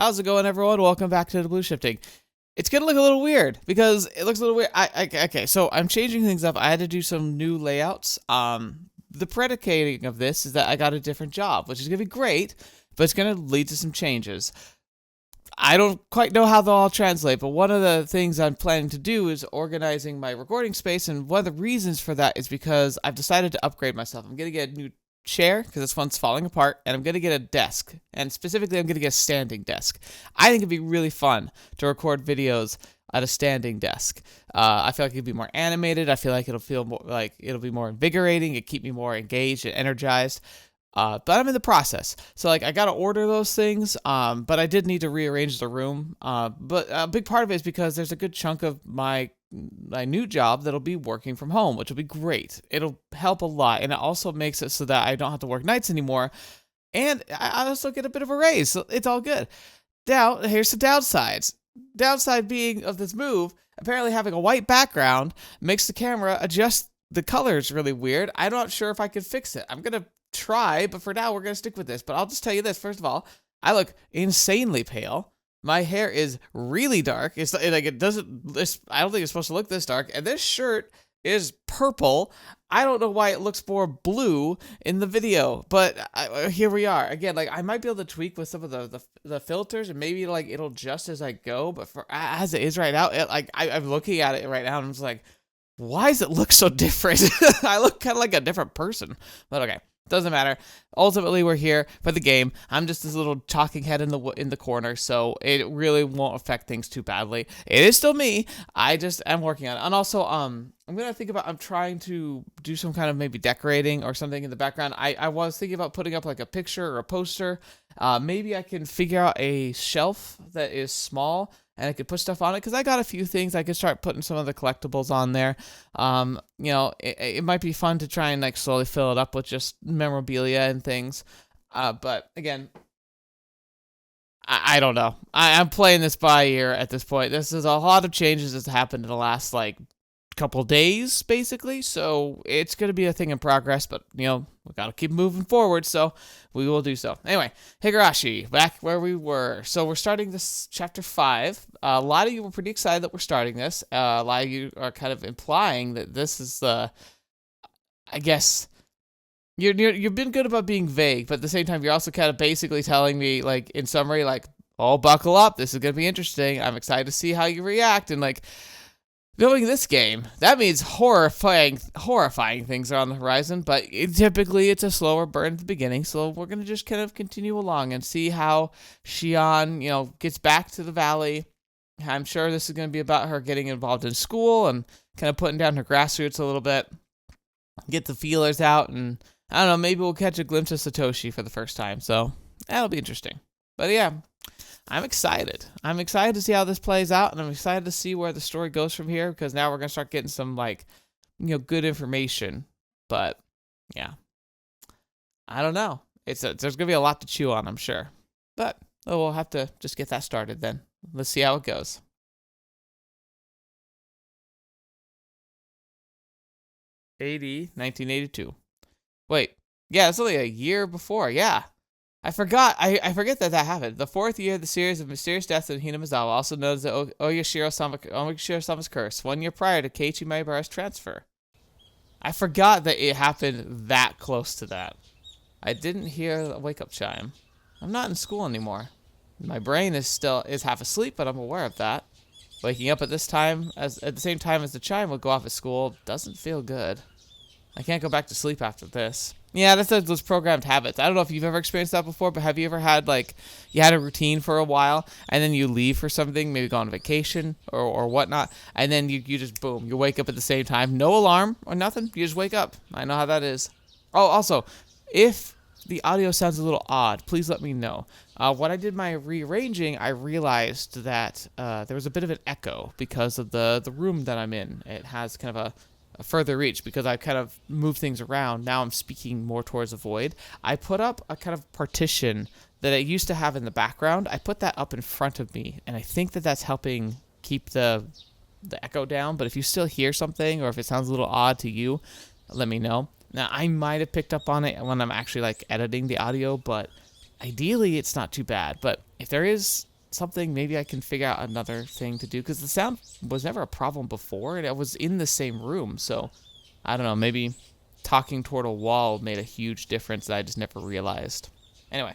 How's it going, everyone? Welcome back to TheBlueShifting. It's gonna look a little weird because it looks a little weird. Okay, so I'm changing things up. I had to do some new layouts. The predicating of this is that I got a different job, which is gonna be great, but it's gonna lead to some changes. I don't quite know how they'll all translate, but one of the things I'm planning to do is organizing my recording space, and one of the reasons for that is because I've decided to upgrade myself. I'm gonna get a new chair because this one's falling apart, and I'm gonna get a desk, and specifically I'm gonna get a standing desk. I think it'd be really fun to record videos at a standing desk. I feel like it'd be more animated. I feel like it'll feel more like it'll be more invigorating. It keep me more engaged and energized. But I'm in the process, so like I gotta order those things. But I did need to rearrange the room. But a big part of it is because there's a good chunk of my new job that'll be working from home, which will be great. It'll help a lot, and it also makes it so that I don't have to work nights anymore, and I also get a bit of a raise, so it's all good. Now, here's the downsides. Downside being of this move, apparently having a white background makes the camera adjust the colors really weird. I'm not sure if I can fix it. I'm gonna try, but for now we're gonna stick with this. But I'll just tell you this, first of all, I look insanely pale. My hair is really dark. It's like it doesn't. I don't think it's supposed to look this dark. And this shirt is purple. I don't know why it looks more blue in the video, but here we are again. Like I might be able to tweak with some of the filters, and maybe like it'll adjust as I go. But for as it is right now, I'm looking at it right now, and I'm just like, why does it look so different? I look kind of like a different person. But okay. Doesn't matter. Ultimately, we're here for the game. I'm just this little talking head in the corner, so it really won't affect things too badly. It is still me. I just am working on it. And also, I'm trying to do some kind of maybe decorating or something in the background. I was thinking about putting up like a picture or a poster. Maybe I can figure out a shelf that is small, and I could put stuff on it, because I got a few things. I could start putting some of the collectibles on there. It might be fun to try and like slowly fill it up with just memorabilia and things. But again, I don't know. I'm playing this by ear at this point. This is a lot of changes that's happened in the last like couple days, basically, so it's going to be a thing in progress, but we got to keep moving forward, so we will do so. Anyway, Higurashi, back where we were. So we're starting this chapter 5. A lot of you were pretty excited that we're starting this. A lot of you are kind of implying that this is the, I guess, you've been good about being vague, but at the same time, you're also kind of basically telling me, like, in summary, like, oh, buckle up, this is going to be interesting, I'm excited to see how you react, and like, knowing this game, that means horrifying things are on the horizon, but typically it's a slower burn at the beginning, so we're going to just kind of continue along and see how Shion, gets back to the valley. I'm sure this is going to be about her getting involved in school and kind of putting down her grassroots a little bit, get the feelers out, and I don't know, maybe we'll catch a glimpse of Satoshi for the first time, so that'll be interesting. But yeah, I'm excited. I'm excited to see how this plays out, and I'm excited to see where the story goes from here, because now we're going to start getting some, good information. But, yeah. I don't know. There's going to be a lot to chew on, I'm sure. But we'll have to just get that started then. Let's see how it goes. AD 1982. Wait. Yeah, it's only a year before. Yeah. I forgot. I forget that happened. The 4th year of the series of mysterious deaths in Hinamizawa, also known as the Oyashiro-sama's curse, 1 year prior to Keiichi Maebara's transfer. I forgot that it happened that close to that. I didn't hear the wake-up chime. I'm not in school anymore. My brain is half asleep, but I'm aware of that. Waking up at the same time as the chime would go off at school doesn't feel good. I can't go back to sleep after this. Yeah, that's those programmed habits. I don't know if you've ever experienced that before, but have you ever had, you had a routine for a while, and then you leave for something, maybe go on vacation or whatnot, and then you just, boom, you wake up at the same time. No alarm or nothing. You just wake up. I know how that is. Oh, also, if the audio sounds a little odd, please let me know. When I did my rearranging, I realized that there was a bit of an echo because of the room that I'm in. It has kind of a further reach because I kind of moved things around. Now I'm speaking more towards the void. I put up a kind of partition that I used to have in the background. I put that up in front of me, and I think that that's helping keep the echo down. But if you still hear something, or if it sounds a little odd to you, let me know. Now, I might have picked up on it when I'm actually editing the audio, but ideally it's not too bad. But if there is something, maybe I can figure out another thing to do, because the sound was never a problem before, and I was in the same room, so I don't know, maybe talking toward a wall made a huge difference that I just never realized. Anyway.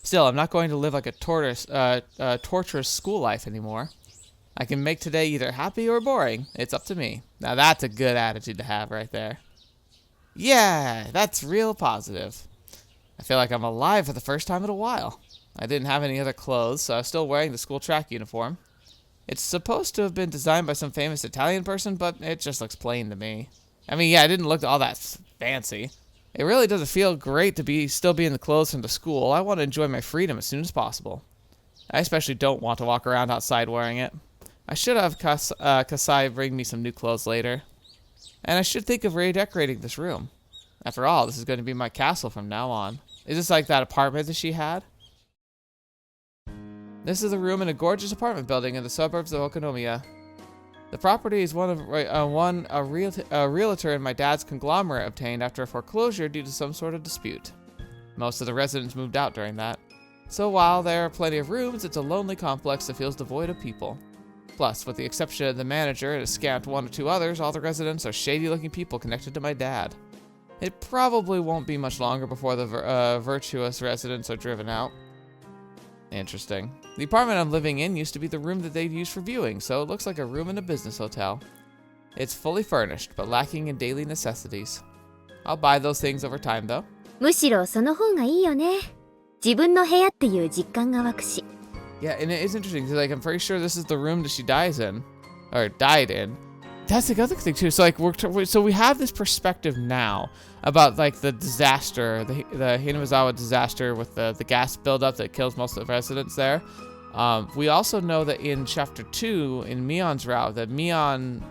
Still, I'm not going to live like a torturous school life anymore. I can make today either happy or boring. It's up to me. Now that's a good attitude to have right there. Yeah, that's real positive. I feel like I'm alive for the first time in a while. I didn't have any other clothes, so I was still wearing the school track uniform. It's supposed to have been designed by some famous Italian person, but it just looks plain to me. I mean, yeah, it didn't look all that fancy. It really doesn't feel great to still be in the clothes from the school. I want to enjoy my freedom as soon as possible. I especially don't want to walk around outside wearing it. I should have Kasai bring me some new clothes later. And I should think of redecorating this room. After all, this is going to be my castle from now on. Is this like that apartment that she had? This is a room in a gorgeous apartment building in the suburbs of Okonomiya. The property is one a realtor and my dad's conglomerate obtained after a foreclosure due to some sort of dispute. Most of the residents moved out during that. So while there are plenty of rooms, it's a lonely complex that feels devoid of people. Plus, with the exception of the manager and a scant one or two others, all the residents are shady-looking people connected to my dad. It probably won't be much longer before the virtuous residents are driven out. Interesting. The apartment I'm living in used to be the room that they'd use for viewing, so it looks like a room in a business hotel. It's fully furnished, but lacking in daily necessities. I'll buy those things over time, though. むしろその方がいいよね。自分の部屋っていう実感が湧くし。 Yeah, and it is interesting, because like, I'm pretty sure this is the room that she died in. That's the other thing, too. So, like, so we have this perspective now about, like, the disaster, the Hinamizawa disaster with the gas buildup that kills most of the residents there. We also know that in Chapter 2, in Mion's route, that Mion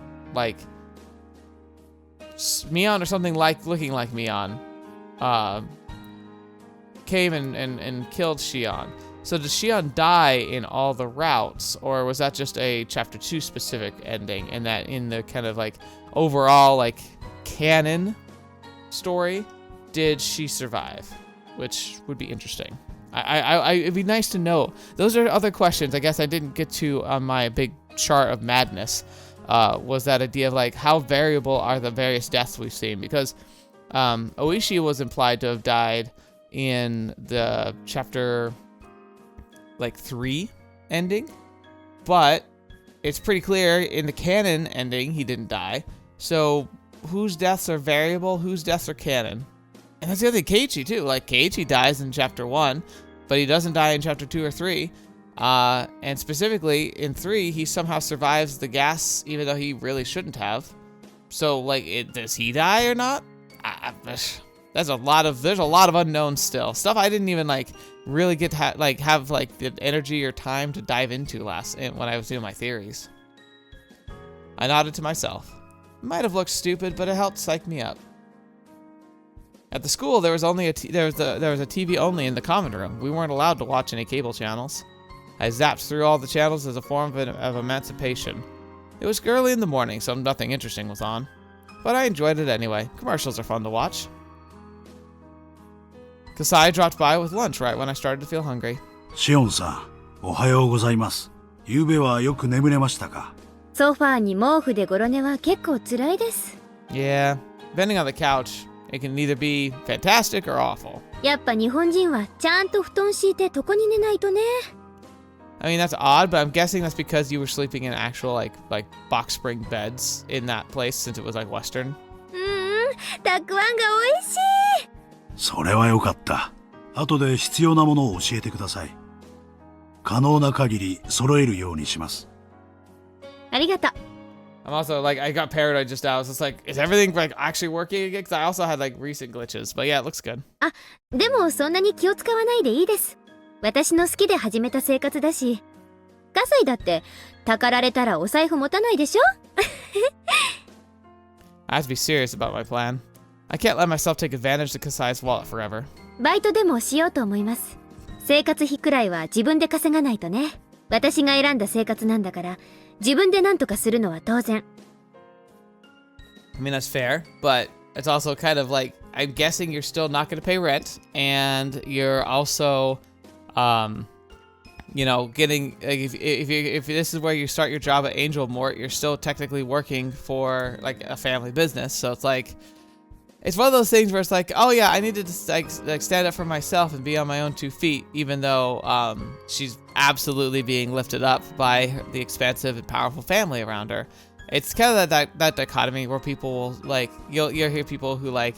or something looking like Mion, came and killed Shion. So did Shion die in all the routes, or was that just a Chapter 2 specific ending, and that in the kind of like overall like canon story, did she survive? Which would be interesting. It'd be nice to know. Those are other questions I guess I didn't get to on my big chart of madness. Was that idea of like how variable are the various deaths we've seen? Because Oishi was implied to have died in the chapter like 3 ending, but it's pretty clear in the canon ending he didn't die. So whose deaths are variable, whose deaths are canon? And that's the other thing, Keiichi too. Like Keiichi dies in chapter 1, but he doesn't die in chapter 2 or 3. And specifically in 3, he somehow survives the gas even though he really shouldn't have. So like, does he die or not? There's a lot of unknowns still. Stuff I didn't even like really get to have like the energy or time to dive into when I was doing my theories. I nodded to myself. It might have looked stupid, but it helped psych me up. At the school, there was only there was a TV only in the common room. We weren't allowed to watch any cable channels. I zapped through all the channels as a form of emancipation. It was early in the morning, so nothing interesting was on. But I enjoyed it anyway. Commercials are fun to watch. Kasai dropped by with lunch right when I started to feel hungry. Shion-san, おはようございます。ゆうべはよく眠れましたか? ソファーに毛布でゴロ寝は結構辛いです。 Yeah, depending on the couch, it can either be fantastic or awful. やっぱ日本人はちゃんと布団敷いて床に寝ないとね。 I mean, that's odd, but I'm guessing that's because you were sleeping in actual like box spring beds in that place since it was like Western. たくあんが美味しい。それはよかった。後で必要なものを教えてください。可能な限り揃えるようにします。ありがとう。 I'm also like, I got paranoid just now. I was just like, is everything like actually working again? Because I also had like recent glitches, but yeah, it looks good. あ、でもそんなに気を使わないでいいです。私の好きで始めた生活だし。葛西だってたかられたらお財布持たないでしょ？ I have to be serious about my plan. I can't let myself take advantage of Kasai's wallet forever. バイトでもしようと思います。生活費くらいは自分で稼がないとね。私が選んだ生活なんだから、自分で何とかするのは当然。I mean, that's fair, but it's also kind of like, I'm guessing you're still not going to pay rent, and you're also, getting like, if this is where you start your job at Angel Mort, you're still technically working for like a family business. So it's like, it's one of those things where it's like, oh yeah, I needed to like stand up for myself and be on my own 2 feet, even though she's absolutely being lifted up by the expansive and powerful family around her. It's kind of that dichotomy where people will like, you'll hear people who like,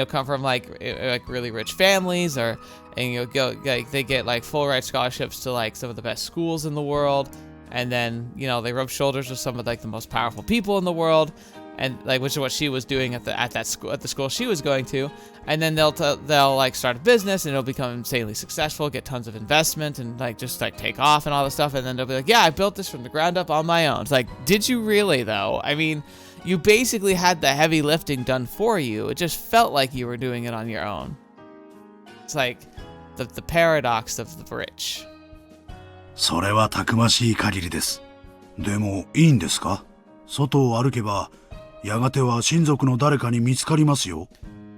come from like really rich families, and go like they get like full ride scholarships to like some of the best schools in the world, and then they rub shoulders with some of like the most powerful people in the world, and like which is what she was doing at the school she was going to, and then they'll like start a business and it'll become insanely successful, get tons of investment and like just like take off and all this stuff, and then they'll be like, yeah, I built this from the ground up on my own. It's like, did you really though? I mean, you basically had the heavy lifting done for you. It just felt like you were doing it on your own. It's like the paradox of the rich. それはたくましい限りです。でもいいんですか？外を歩けばやがては親族の誰かに見つかりますよ。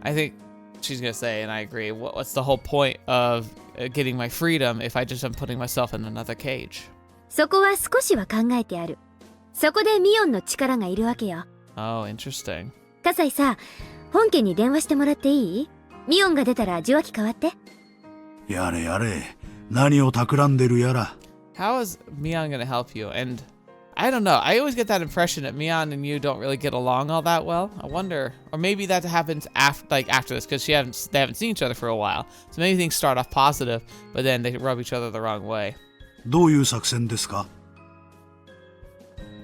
I think she's gonna say, and I agree, what's the whole point of getting my freedom if I just am putting myself in another cage? そこは少しは考えてある。そこでミオンの力がいるわけよ。Oh, interesting. 葛西さ、本家に電話してもらっていい？ミオンが出たら受話器変わって。やれやれ、何を企んでるやら。How is Mion gonna help you? And I don't know. I always get that impression that Mion and you don't really get along all that well. I wonder, or maybe that happens after this, because they haven't seen each other for a while. So maybe things start off positive, but then they rub each other the wrong way. どういう作戦ですか?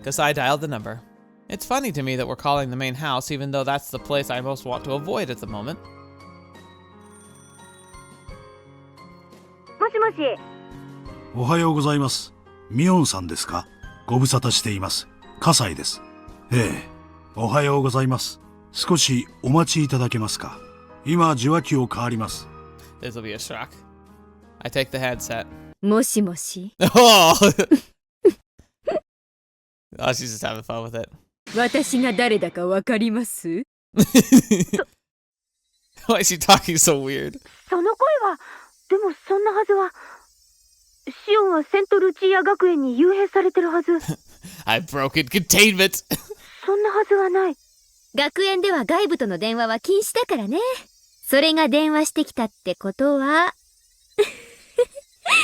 Because I dialed the number. It's funny to me that we're calling the main house, even though that's the place I most want to avoid at the moment. もしもし。おはようございます。ミオンさんですか？ご無沙汰しています。葛西です。ええ、おはようございます。少しお待ちいただけますか？今受話器を代わります。This will be a shock. I take the headset. もしもし。Oh! Oh, she's just having fun with it. 私が誰だかわかります？ Why is she talking so weird? その声は、でもそんなはずは。シオンはセントルチーア学園に幽閉されてるはず。I've broken containment. そんなはずはない。学園では外部との電話は禁止だからね。それが電話してきたってことは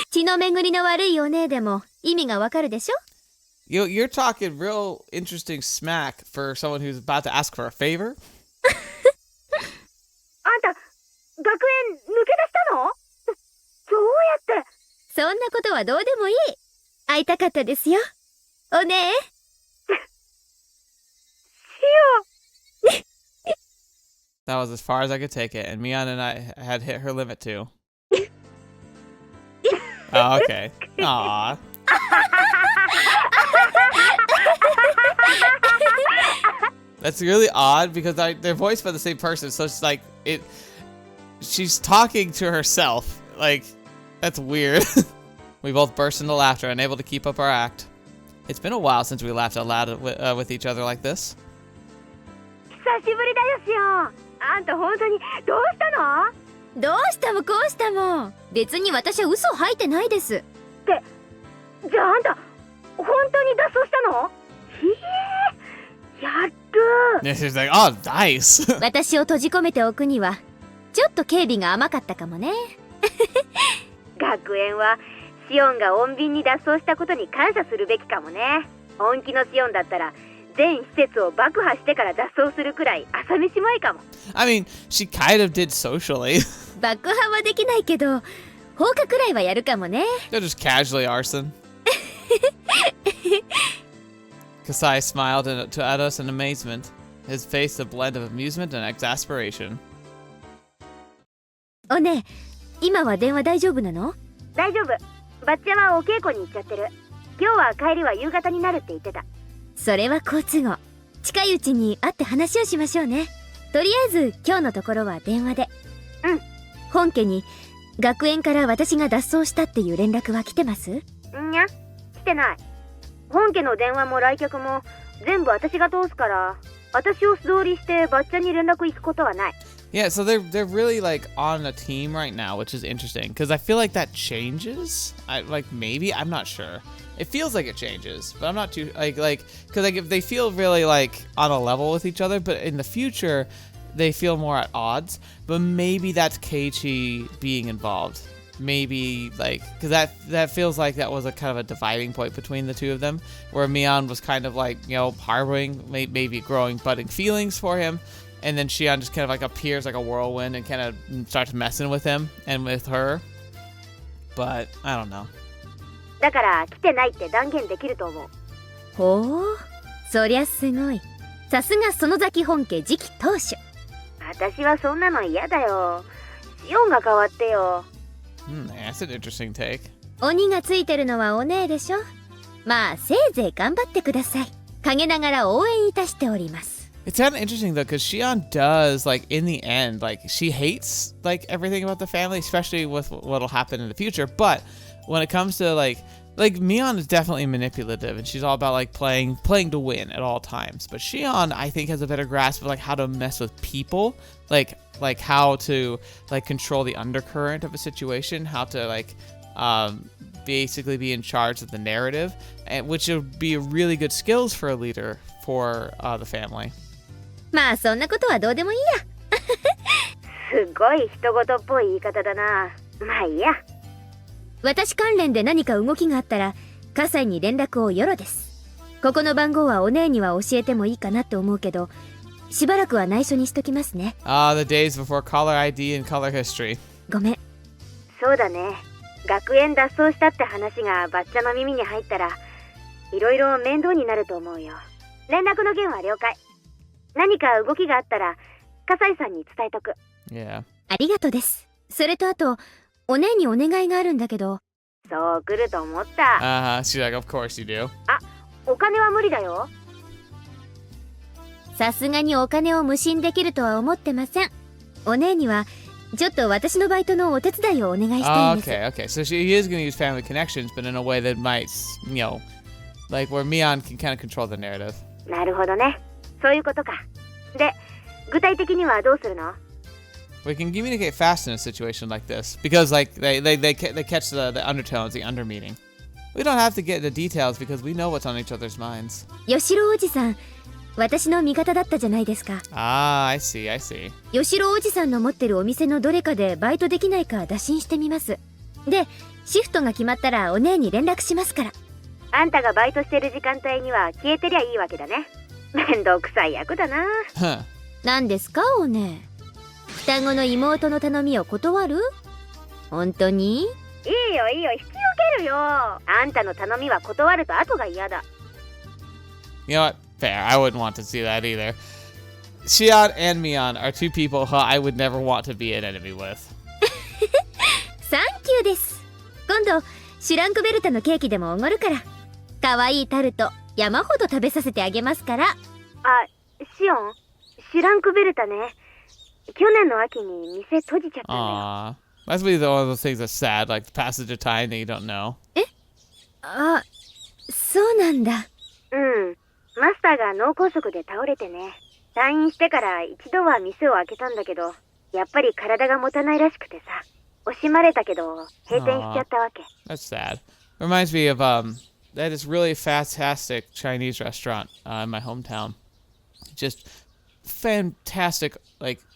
血の巡りの悪いお姉でも意味がわかるでしょ？ You're talking real interesting smack for someone who's about to ask for a favor. あんた、学園抜け出したの？どうやって？そんなことはどうでもいい。会いたかったですよ。お姉。シオ。That was as far as I could take it, and Mion and I had hit her limit too. Oh, okay. Aww. That's really odd because they're voiced by the same person, so it's like she's talking to herself. Like, that's weird. We both burst into laughter, unable to keep up our act. It's been a while since we laughed out loud with each other like this. 久しぶりだよ、シオン。あんた本当にどうしたの？どうしたもこうしたも。別に私は嘘を吐いてないです。じゃああんた本当に脱走したの？やる。Yeah, she's like, oh, nice. 私を閉じ込めておくにはちょっと警備が甘かったかもね。学園はシオンが穏便に脱走したことに感謝するべきかもね。本気のシオンだったら全施設を爆破してから脱走するくらい朝飯前かも。I mean, she kind of did socially. 爆破はできないけど放火くらいはやるかもね。They're just casually arson. Kasai smiled at us in amazement, his face a blend of amusement and exasperation. おね、今は電話大丈夫なの？大丈夫。バッチャはお稽古に行っちゃってる。今日は帰りは夕方になるって言ってた。それは好都合。近いうちに会って話をしましょうね。とりあえず今日のところは電話で。うん。本家に学園から私が脱走したっていう連絡は来てます？んや、来てない。本家の電話も来客も全部私が通すから、私を素通りしてバッチャに連絡行くことはない。Yeah, so they're really like on a team right now, which is interesting because I feel like that changes. Maybe I'm not sure. It feels like it changes, but I'm not too because if they feel really like on a level with each other, but in the future they feel more at odds. But maybe that's Keiichi being involved. Maybe because that feels like that was a kind of a dividing point between the two of them, where Mion was kind of like harboring maybe growing budding feelings for him. And then Shion just kind of like appears like a whirlwind and kind of starts messing with him and with her. But I don't know. だから来てないって断言できると思う。ほう、そりゃすごい。さすが園崎本家次期当主。私はそんなの嫌だよ。シオンが変わってよ。That's an interesting take. 鬼がついてるのはお姉でしょ。まあせいぜい頑張ってください。陰ながら応援いたしております。It's kind of interesting though, because Shion does in the end, she hates everything about the family, especially with what'll happen in the future. But when it comes to Mion is definitely manipulative, and she's all about playing to win at all times. But Shion, I think, has a better grasp of how to mess with people, like how to control the undercurrent of a situation, how to basically be in charge of the narrative, and which would be really good skills for a leader for the family. まあそんなことはどうでもいいや。すごい人事っぽい言い方だな。まあいいや。私関連で何か動きがあったら、葛西に連絡をよろです。ここの番号はお姉には教えてもいいかなって思うけど、しばらくは内緒にしときますね。The days before caller ID and color history. ごめん。そうだね。学園脱走したって話がバッチャの耳に入ったら、いろいろ面倒になると思うよ。連絡の件は了解。何か動きがあったら、葛西さんに伝えとく。Yeah. ありがとうです。それとあと、お姉にお願いがあるんだけど。そう来ると思った。She's like, of course you do. あ、お金は無理だよ。さすがにお金を無心できるとは思ってません。お姉には、ちょっと私のバイトのお手伝いをお願いしたいんです。Okay. So he is going to use family connections, but in a way that might, where Mion can kind of control the narrative. なるほどね。そういうことか。で、具体的にはどうするの？ We can communicate fast in a situation like this because they catch the undertones, the under meaning. We don't have to get the details because we know what's on each other's minds. 吉郎おじさん、私の味方だったじゃないですか。I see. 吉郎おじさんの持ってるお店のどれかでバイトできないか打診してみます。で、シフトが決まったらお姉に連絡しますから。あんたがバイトしてる時間帯には消えてりゃいいわけだね。めんどくさい役だな。何ですかお姉。双子の妹の頼みを断る？本当に？いいよ引き受けるよ。あんたの頼みは断ると後が嫌だ。You know what? Fair. I wouldn't want to see that either. Shion and Mion are two people who I would never want to be an enemy with. サンキューです。今度シュランクベルタのケーキでもおごるから。可愛いタルト山ほど食べさせてあげますから。あ、シオン、シュランクベルタね。去年の秋に店閉じちゃったんだよ。Must be one of those things that's sad, like the passage of time that you don't know. あ、そうなんだ。うん。マスターが脳梗塞で倒れてね。退院してから一度は店を開けたんだけど、やっぱり体が持たないらしくてさ。惜しまれたけど閉店しちゃったわけ。That's sad. Reminds me of that is really fantastic Chinese restaurant in my hometown. Just fantastic,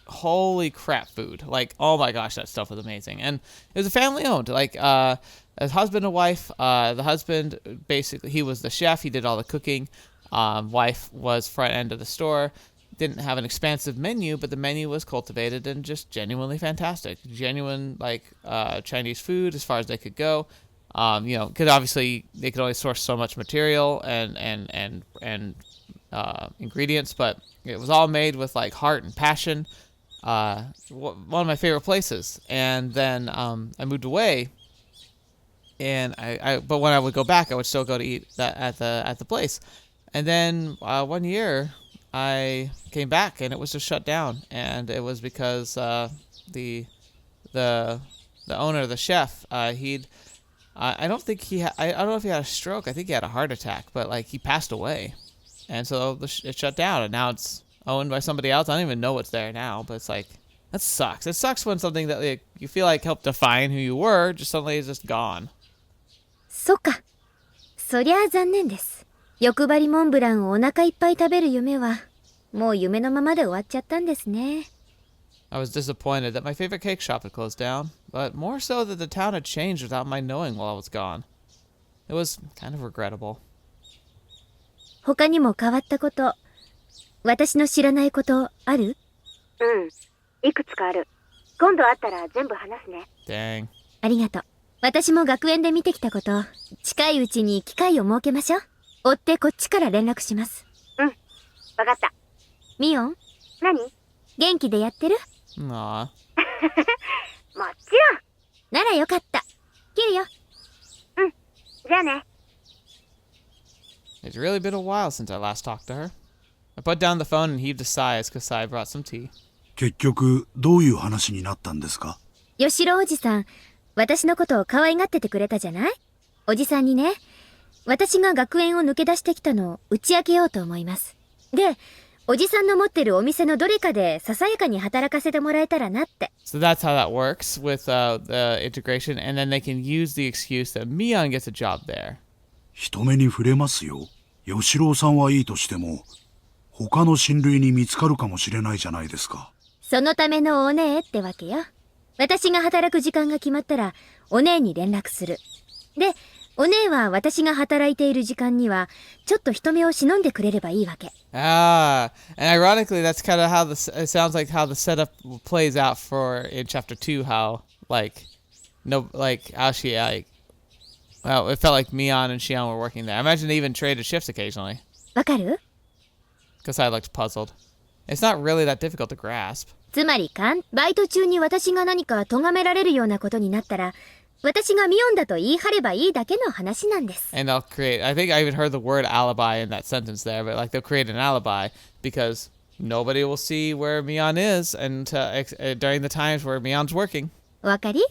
holy crap food. Oh my gosh, that stuff was amazing. And it was a family owned, as husband and wife. The husband, basically, he was the chef. He did all the cooking. Wife was front end of the store. Didn't have an expansive menu, but the menu was cultivated and just genuinely fantastic. Genuine, Chinese food as far as they could go. Because obviously they could only source so much material and ingredients, but it was all made with heart and passion. One of my favorite places. And then I moved away, and but when I would go back, I would still go to eat that at the place. And then 1 year I came back and it was just shut down, and it was because the owner, the chef, I don't think I don't know if he had a stroke. I think he had a heart attack, but he passed away, and so it shut down, and now it's owned by somebody else. I don't even know what's there now, but it's That sucks. It sucks when something that like, you feel like helped define who you were just suddenly is just gone. そっか。そりゃあ残念です。欲張りモンブランをお腹いっぱい食べる夢は、もう夢のままで終わっちゃったんですね。I was disappointed that my favorite cake shop had closed down, but more so that the town had changed without my knowing while I was gone. It was kind of regrettable. 他にも変わったこと、私の知らないことある？うん。いくつかある。今度会ったら全部話すね。Dang. ありがとう。私も学園で見てきたこと、近いうちに機会を設けましょう。追ってこっちから連絡します。うん。わかった。ミオン？何？Aw. 元気でやってる？もちろん。ならよかった。切るよ。うん。じゃあね。It's really been a while since I last talked to her. I put down the phone and heaved a sigh as Kasai brought some tea. 結局、どういう話になったんですか？吉郎おじさん、私のことを可愛がっててくれたじゃない？おじさんにね、私が学園を抜け出してきたのを打ち明けようと思います。で、おじさんの持ってるお店のどれかでささやかに働かせてもらえたらなって。So that's how that works with the integration, and then they can use the excuse that Mion gets a job there. 人目に触れますよ。吉郎さんはいいとしても、他の親類に見つかるかもしれないじゃないですか。そのためのお姉ってわけよ。私が働く時間が決まったら、お姉に連絡する。で、お姉は私が働いている時間には、ちょっと人目を忍んでくれればいいわけ。Ah, and ironically, that's kind of how it sounds like how the setup plays out for in chapter 2, how, like, no, like, how she, like, well, it felt like Mion and Shion were working there. I imagine they even traded shifts occasionally. わかる？ Because I looked puzzled. It's not really that difficult to grasp. つまりバイト中に私が何か咎められるようなことになったら、私がミオンだと言い張ればいいだけの話なんです。And they'll create, I think I even heard the word alibi in that sentence there, but like they'll create an alibi because nobody will see where Mion is and during the times where Mion's working. わかり？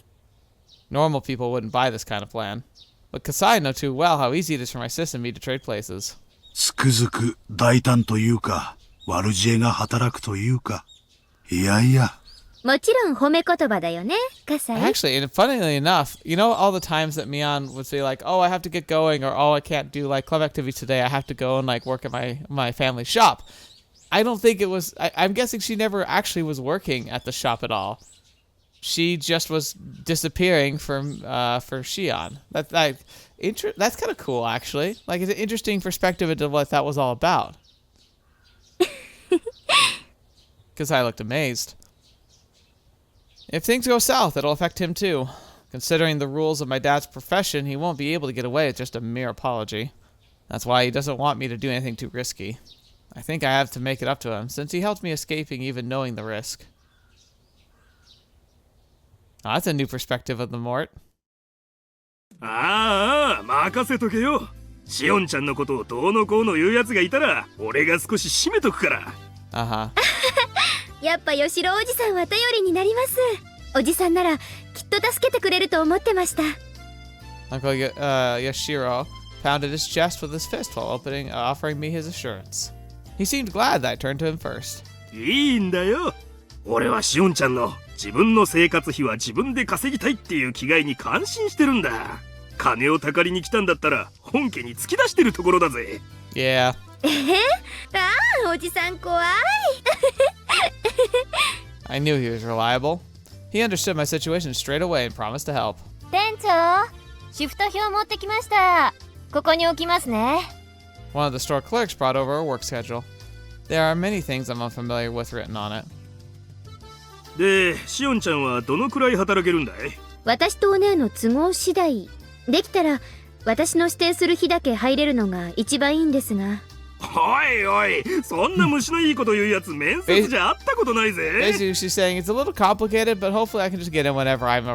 Normal people wouldn't buy this kind of plan. But Kasai know too well how easy it is for my sis and me to trade places. つくづく大胆というか、悪知恵が働くというか。いやいや。もちろん褒め言葉だよね、カサイ。Actually, and funnily enough, you know all the times that Mion would say like, "Oh, I have to get going," or "Oh, I can't do like club activities today. I have to go and like work at my family shop." I don't think it was. I'm guessing she never actually was working at the shop at all. She just was disappearing for Shion. That's kind of cool, actually. Like, it's an interesting perspective into what that was all about. Because I looked amazed. If things go south, it'll affect him too. Considering the rules of my dad's profession, he won't be able to get away with just a mere apology. That's why he doesn't want me to do anything too risky. I think I have to make it up to him, since he helped me escaping even knowing the risk. Oh, that's a new perspective of the Mort. ああ、任せとけよ。シオンちゃんのことをどうのこうの言うやつがいたら、俺が少し締めとくから。Uh-huh. やっぱ吉郎おじさんは頼りになります。おじさんならきっと助けてくれると思ってました。Uncle Yoshiro pounded his chest with his fist while offering me his assurance. He seemed glad that I turned to him first. いいんだよ。俺はシオンちゃんの自分の生活費は自分で稼ぎたいっていう気概に感心してるんだ。金をたかりに来たんだったら本家に突き出してるところだぜ。Yeah. ああ、おじさん怖い。I knew he was reliable. He understood my situation straight away and promised to help. 店長、シフト表持ってきました。ここに置きますね。One of the store clerks brought over a work schedule. There are many things I'm unfamiliar with written on it. で、シオンちゃんはどのくらい働けるんだい？私とお姉の都合次第。できたら私の指定する日だけ入れるのが一番いいんですが。おいおい、そんな虫のいいこと言うやつ面接じゃ会ったことないぜ。Basically, she's saying it's a little complicated, but hopefully I can just get in whenever I'm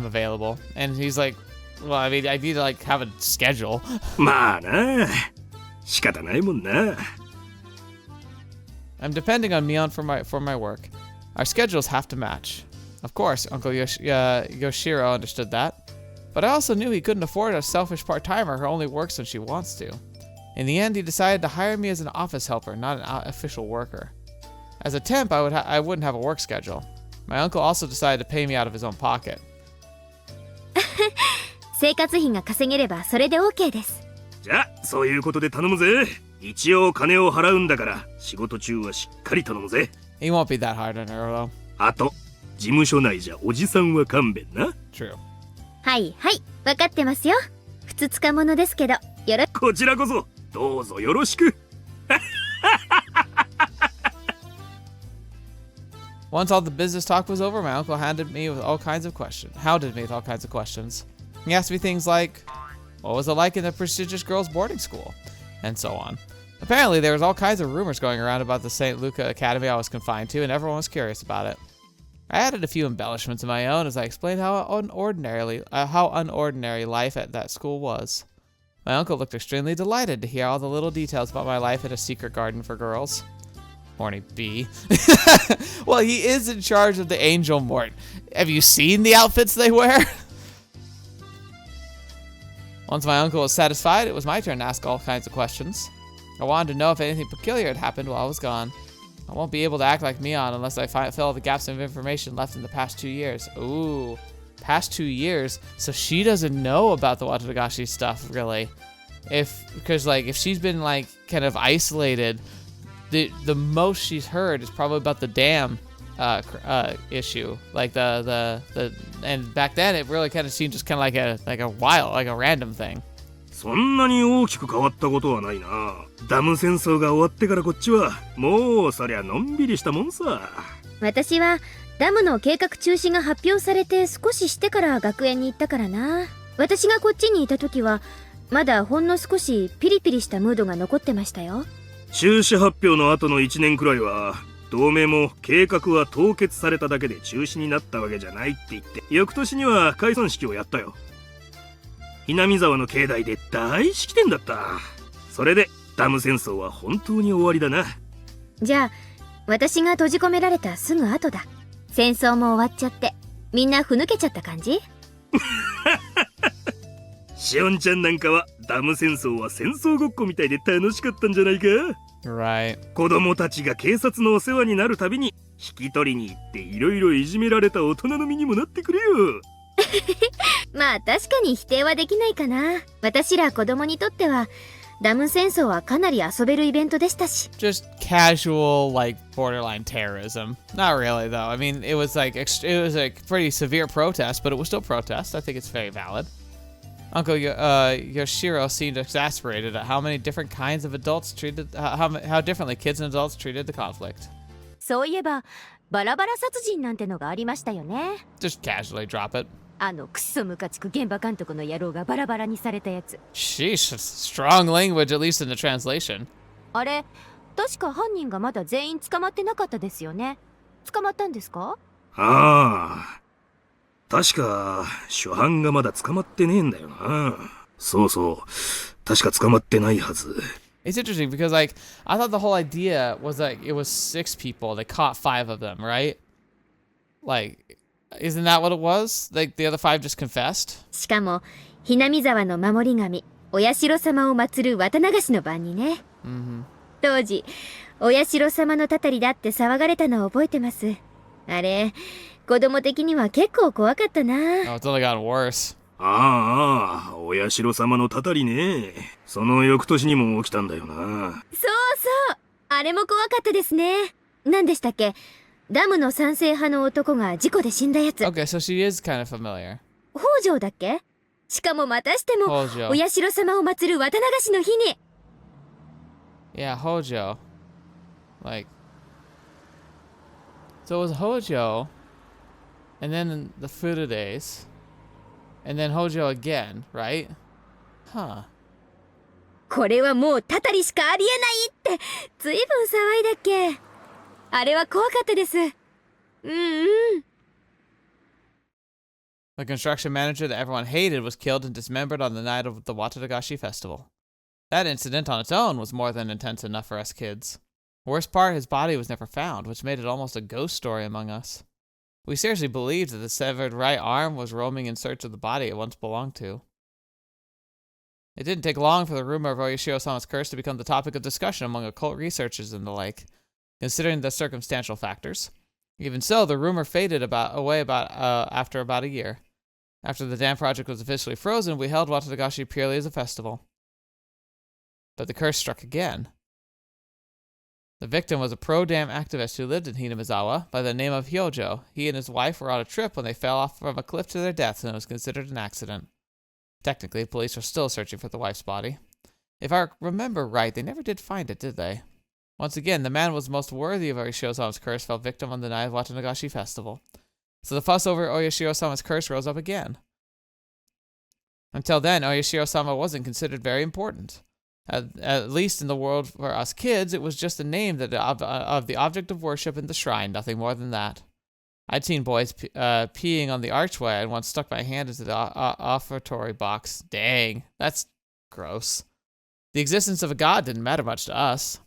available. And he's like, well, I mean, I need to like have a schedule. まあな、仕方ないもんな。I'm depending on Mion for my work. Our schedules have to match. Of course, Uncle Yoshiro understood that. But I also knew he couldn't afford a selfish part-timer who only works when she wants to. In the end, he decided to hire me as an office helper, not an official worker. As a temp, I wouldn't have a work schedule. My uncle also decided to pay me out of his own pocket. 生活費が稼げればそれで OK です。じゃあそういうことで頼むぜ。一応金を払うんだから仕事中はしっかり頼むぜ。 He won't be that hard on her, though. あと事務所内じゃおじさんは勘弁な。 True. はいはい、分かってますよ。ふつつかものですけど、こちらこそどうぞよろしく。Once all the business talk was over, my uncle handed me with all kinds of questions. Hounded me with all kinds of questions. He asked me things like, what was it like in the prestigious girls' boarding school? And so on. Apparently, there was all kinds of rumors going around about the St. Luca Academy I was confined to, and everyone was curious about it. I added a few embellishments of my own as I explained how unordinary life at that school was. My uncle looked extremely delighted to hear all the little details about my life at a secret garden for girls. Horny bee. Well, he is in charge of the Angel Mort. Have you seen the outfits they wear? Once my uncle was satisfied, it was my turn to ask all kinds of questions. I wanted to know if anything peculiar had happened while I was gone. I won't be able to act like Mion unless I fill the gaps of information left in the past 2 years. Ooh, past 2 years. So she doesn't know about the Watanagashi stuff, really. Because if she's been like kind of isolated, the most she's heard is probably about the dam issue. Like and back then it really kind of seemed just kind of like a random thing. そんなに大きく変わったことはないな。ダム戦争が終わってからこっちはもうそりゃのんびりしたもんさ。私はダムの計画中止が発表されて少ししてから学園に行ったからな。私がこっちにいた時はまだほんの少しピリピリしたムードが残ってましたよ。中止発表の後の1年くらいは同盟も計画は凍結されただけで中止になったわけじゃないって言って翌年には解散式をやったよ。Hinamizawaの境内で大式典だった。それでダム戦争は本当に終わりだな。じゃあ私が閉じ込められたすぐ後だ。戦争も終わっちゃってみんなふぬけちゃった感じ？シオンちゃんなんかはダム戦争は戦争ごっこみたいで楽しかったんじゃないか？ Right. 子供たちが警察のお世話になるたびに引き取りに行っていろいろいじめられた大人の身にもなってくれよ。まあ確かに否定はできないかな。私ら子供にとってはダム戦争はかなり遊べるイベントでしたし。Just casual, borderline terrorism. Not really, though. I mean, it was a pretty severe protest, but it was still protest. I think it's very valid. Uncle Yoshiro seemed exasperated at how many different kinds of adults treated, how differently kids and adults treated the conflict. そういえばバラバラ殺人なんてのがありましたよね。Just casually drop it. くっそムカつく現場監督の野郎がバラバラにされたやつ。Sheesh, strong language, at least in the translation. あれ、確か犯人がまだ全員捕まってなかったですよね。捕まったんですか？ああ、確か初犯がまだ捕まってねえんだよな。そうそう、確か捕まってないはず。It's interesting because, I thought the whole idea was it was 6 people. They caught 5 of them, right? Isn't that what it was? The other 5 just confessed? しかも、Hinamizawaの守り神、お社様を祀るWatanagashiの番にね。当時、お社様のたたりだって騒がれたのを覚えてます。あれ、子供的には結構怖かったな。Oh, it's only gotten worse. ああ、お社様のたたりね。その翌年にも起きたんだよな。そうそう、あれも怖かったですね。何でしたっけ？ダムの賛成派の男が事故で死んだやつ。Okay, so she is kind of familiar. 北条だっけ？しかもまたしても、北条。お社様を祀る綿流しの日に。Yeah, Hojo. So it was Hojo, and then the Fuda days, and then Hojo again, right? Huh. これはもうたたりしかありえないって、ずいぶん騒いだっけ。あれは怖かったです。The construction manager that everyone hated was killed and dismembered on the night of the Watanagashi festival. That incident on its own was more than intense enough for us kids. Worst part, his body was never found, which made it almost a ghost story among us. We seriously believed that the severed right arm was roaming in search of the body it once belonged to. It didn't take long for the rumor of Oyashiro-sama's curse to become the topic of discussion among occult researchers and the like. Considering the circumstantial factors, Even so, the rumor faded after about a year. After the dam project was officially frozen, we held Watanagashi purely as a festival. But the curse struck again. The victim was a pro-dam activist who lived in Hinamizawa by the name of Hyojo. He and his wife were on a trip when they fell off from a cliff to their deaths, and it was considered an accident. Technically, police are still searching for the wife's body. If I remember right, they never did find it, did they? Once again, the man was most worthy of Oyashiro-sama's curse fell victim on the night of Watanagashi festival. So the fuss over Oyashiro-sama's curse rose up again. Until then, Oyashiro-sama wasn't considered very important. At least in the world for us kids, it was just a name of the object of worship in the shrine, nothing more than that. I'd seen boys peeing on the archway and once stuck my hand into the offertory box. Dang, that's gross. The existence of a god didn't matter much to us.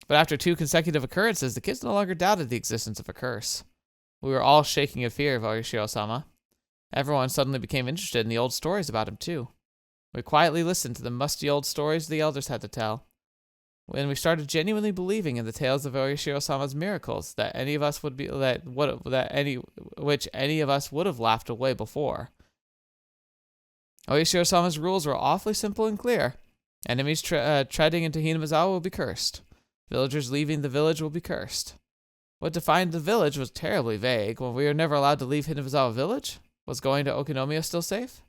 But after 2 consecutive occurrences, the kids no longer doubted the existence of a curse. We were all shaking in fear of Oyashiro-sama. Everyone suddenly became interested in the old stories about him, too. We quietly listened to the musty old stories the elders had to tell. When we started genuinely believing in the tales of Oyashiro-sama's miracles which any of us would have laughed away before. Oyashiro-sama's rules were awfully simple and clear. Enemies treading into Hinamizawa will be cursed. Villagers leaving the village will be cursed. What defined the village was terribly vague. When we were never allowed to leave Hinamizawa village? Was going to Okinomiya still safe?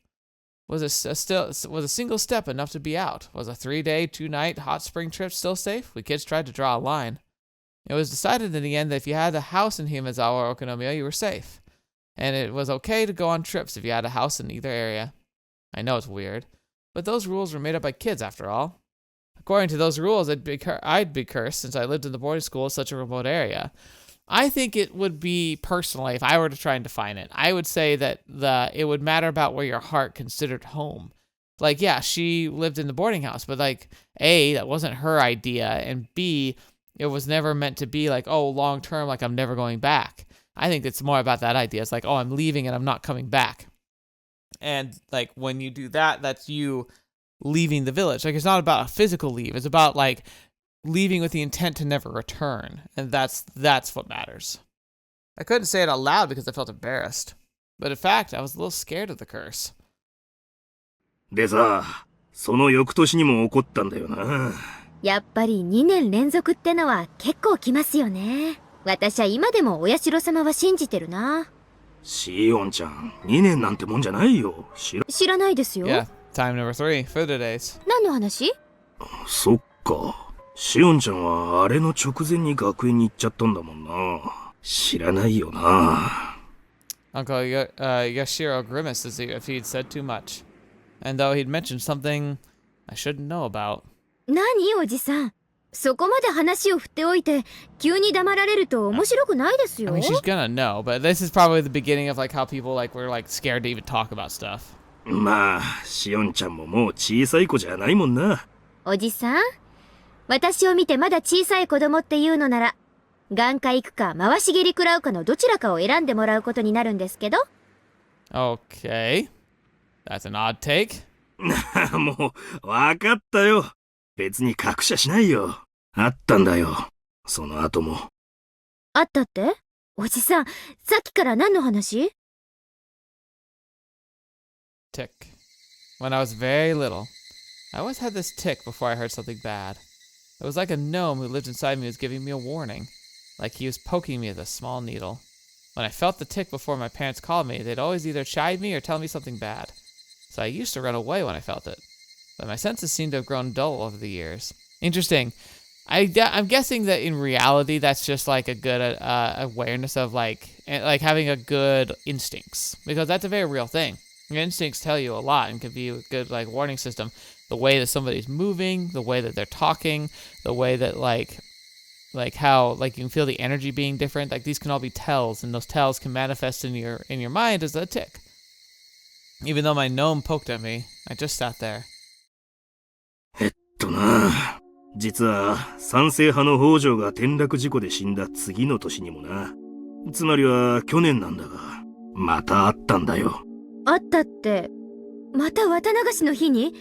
Was a single step enough to be out? Was a 3-day, 2-night hot spring trip still safe? We kids tried to draw a line. It was decided in the end that if you had a house in Hinamizawa or Okinomiya, you were safe. And it was okay to go on trips if you had a house in either area. I know it's weird, but those rules were made up by kids after all. According to those rules, I'd be cursed since I lived in the boarding school in such a remote area. I think it would be, personally, if I were to try and define it, I would say that it would matter about where your heart considered home. Like, yeah, she lived in the boarding house, but like, A, that wasn't her idea, and B, it was never meant to be like, oh, long term, like I'm never going back. I think it's more about that idea. It's like, oh, I'm leaving and I'm not coming back. And like, when you do that, that's you leaving the village. Like, it's not about a physical leave. It's about like leaving with the intent to never return, and that's what matters. I couldn't say it out loud because I felt embarrassed, but in fact, I was a little scared of the curse. でさ、その翌年にも起こったんだよな。やっぱり2年連続ってのは結構きますよね。私は今でもお社様は信じてるな。シオンちゃん、2年なんてもんじゃないよ。知らないですよ。Yeah, time number 3, Food Days. 何の話？そっか。シオンちゃんはあれの直前に学園に行っちゃったんだもんな。知らないよな。Uncle Yashiro grimaced as if he'd said too much, and though he'd mentioned something I shouldn't know about. 何おじさん。そこまで話を振っておいて、急に黙られると面白くないですよ。I mean, she's gonna know, but this is probably the beginning of like how people like were like scared to even talk about stuff. まあ、シオンちゃんももう小さい子じゃないもんな。おじさん、私を見てまだ小さい子供っていうのなら、眼科行くか回し蹴り食らうかのどちらかを選んでもらうことになるんですけど。Okay. That's an odd take. もう、わかったよ。別に隠しゃしないよ。あったんだよ。その後も。あったって？おじさん、さっきから何の話？ Tick. When I was very little, I always had this tick before I heard something bad. It was like a gnome who lived inside me was giving me a warning, like he was poking me with a small needle. When I felt the tick before my parents called me, they'd always either chide me or tell me something bad. So I used to run away when I felt it. But my senses seem to have grown dull over the years. Interesting. I'm guessing that in reality, that's just like a good awareness of like having a good instincts, because that's a very real thing. Your instincts tell you a lot and can be a good like warning system. The way that somebody's moving, the way that they're talking, the way that like how like you can feel the energy being different. Like these can all be tells, and those tells can manifest in your mind as a tick. Even though my gnome poked at me, I just sat there. 実は賛成派の北条が転落事故で死んだ次の年にもな。つまりは去年なんだが、またあったんだよ。あったって、また渡流しの日に？3年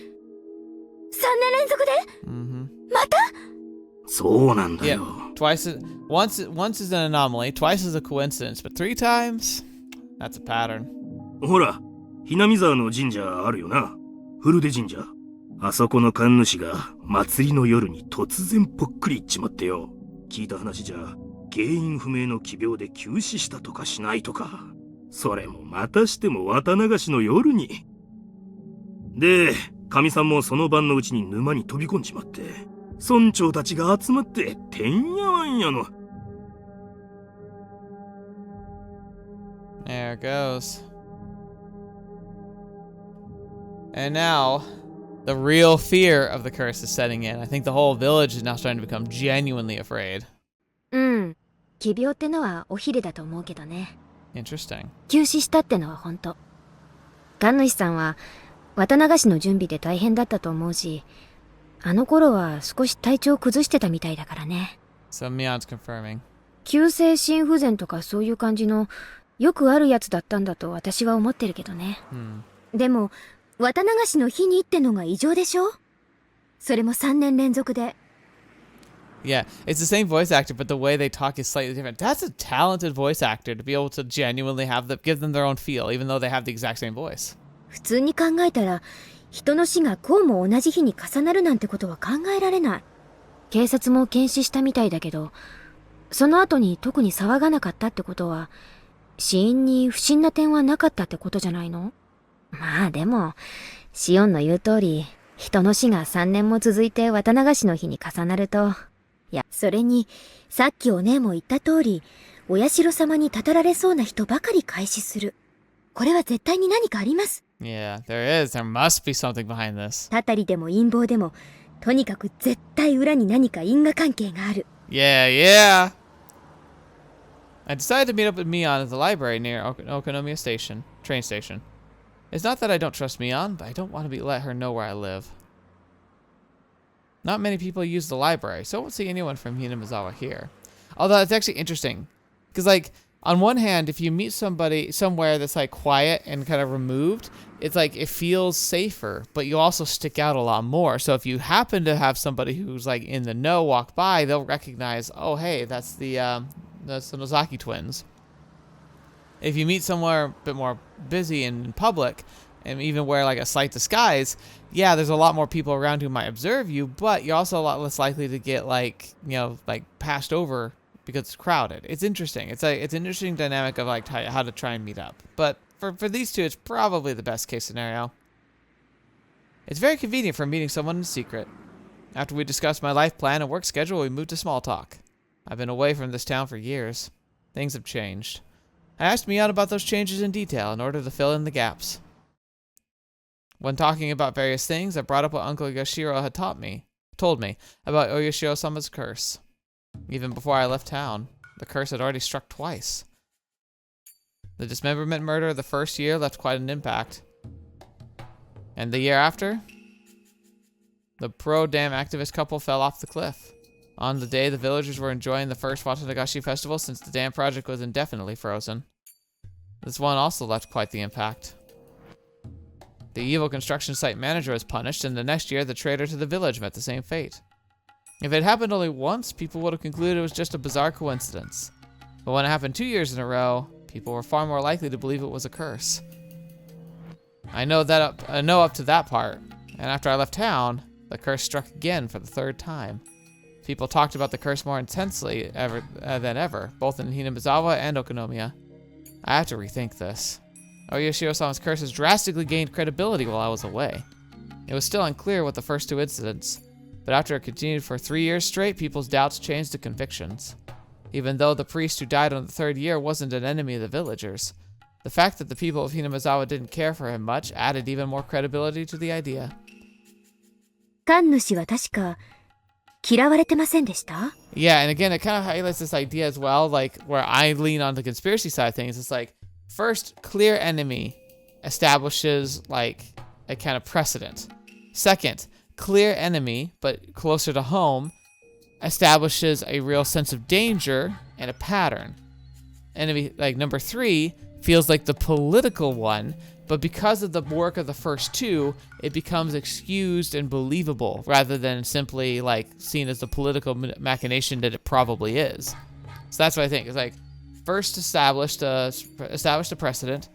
連続で？また？そうなんだ Yeah, よ。once is an anomaly, twice is a coincidence, but 3 times? That's a pattern. ほら、ひなみ沢の神社あるよな。古出神社。あそこの神主が祭りの夜に突然ぽっくりいっちまってよ。聞いた話じゃ、原因不明の奇病で急死したとかしないとか。それもまたしても綿流しの夜に。で、神さんもその晩のうちに沼に飛び込んじまって、村長たちが集まっててんやわんやの。There it goes. And now, the real fear of the curse is setting in. I think the whole village is now starting to become genuinely afraid. うん。奇病ってのはおひれだと思うけどね。Interesting. 急死したってのは本当。神主さんは綿流しの準備で大変だったと思うし、あの頃は少し体調崩してたみたいだからね。So Mion's confirming. 急性心不全とかそういう感じのよくあるやつだったんだと私は思ってるけどね。でも綿流しの日にってのが異常でしょ？それも3年連続で。Yeah, it's the same voice actor, but the way they talk is slightly different. That's a talented voice actor to be able to genuinely give them their own feel, even though they have the exact same voice. 普通に考えたら人の死がこうも同じ日に重なるなんてことは考えられない。警察も検視したみたいだけど、その後に特に騒がなかったってことは死因に不審な点はなかったってことじゃないの？まあでもシオンの言う通り、人の死が3年も続いて綿流しの日に重なると、いや、それにさっきお姉も言った通り、お社様にたたられそうな人ばかり開始する。これは絶対に何かあります。Yeah, there is. There must be something behind this. たたりでも陰謀でも、とにかく絶対裏に何か因果関係がある。Yeah, yeah. I decided to meet up with Mion at the library near Okonomiya Station, train station. It's not that I don't trust Mion, but I don't want to let her know where I live. Not many people use the library, so I won't see anyone from Hinamizawa here. Although it's actually interesting, because like on one hand, if you meet somebody somewhere that's like quiet and kind of removed, it's like it feels safer, but you also stick out a lot more. So if you happen to have somebody who's like in the know walk by, they'll recognize, oh hey, that's the Sonozaki twins. If you meet somewhere a bit more busy and in public, and even wear like a slight disguise, yeah, there's a lot more people around who might observe you, but you're also a lot less likely to get like, you know, like passed over because it's crowded. It's interesting. It's an interesting dynamic of like how to try and meet up. But for these two, it's probably the best case scenario. It's very convenient for meeting someone in secret. After we discussed my life plan and work schedule, we moved to small talk. I've been away from this town for years. Things have changed. I asked Mion about those changes in detail in order to fill in the gaps. When talking about various things, I brought up what Uncle Yashiro had told me about Oyashiro-sama's curse. Even before I left town, the curse had already struck twice. The dismemberment murder of the first year left quite an impact. And the year after, the pro-dam activist couple fell off the cliff. On the day the villagers were enjoying the first Watanagashi festival since the dam project was indefinitely frozen. This one also left quite the impact. The evil construction site manager was punished, and the next year the traitor to the village met the same fate. If it happened only once, people would have concluded it was just a bizarre coincidence. But when it happened 2 years in a row, people were far more likely to believe it was a curse. I know up to that part, and after I left town, the curse struck again for the 3rd time. People talked about the curse more intensely than ever, both in Hinamizawa and Okonomiya. I have to rethink this. Oyashiro-sama's curse has drastically gained credibility while I was away. It was still unclear with the first 2 incidents, but after it continued for 3 years straight, people's doubts changed to convictions. Even though the priest who died on the 3rd year wasn't an enemy of the villagers, the fact that the people of Hinamizawa didn't care for him much added even more credibility to the idea. 神主は確か嫌われてませんでした？ Yeah, and again, it kind of highlights this idea as well, like where I lean on the conspiracy side of things. It's like, first, clear enemy establishes like a kind of precedent. Second, clear enemy, but closer to home, establishes a real sense of danger and a pattern. Enemy, like number 3, feels like the political one But because of the work of the first two, it becomes excused and believable rather than simply like seen as the political machination that it probably is. So that's what I think. It's like first established a precedent,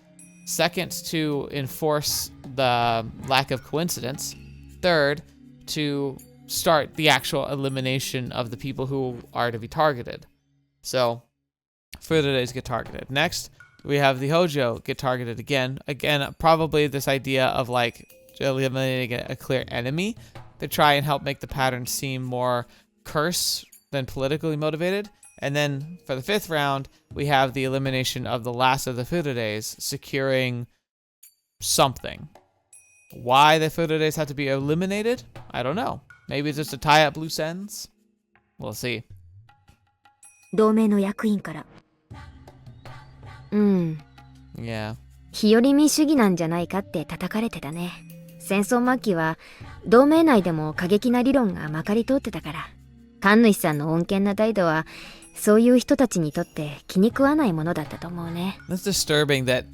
second to enforce the lack of coincidence, third to start the actual elimination of the people who are to be targeted. So Furudays get targeted. Next, we have the Hojo get targeted again. Again, probably this idea of like eliminating a clear enemy to try and help make the pattern seem more curse than politically motivated. And then for the fifth round, we have the elimination of the last of the Furudays, securing something. Why the Furudays have to be eliminated? I don't know. Maybe it's just to tie up loose ends? We'll see. 同盟の役員から。Yeah. 日和見主義なんじゃないかって叩かれてたね。戦争末期は同盟内でも過激な理論がまかり通ってたから、神主さんの穏健な態度はそういう人たちにとって気に食わないものだったと思うね。It's disturbing that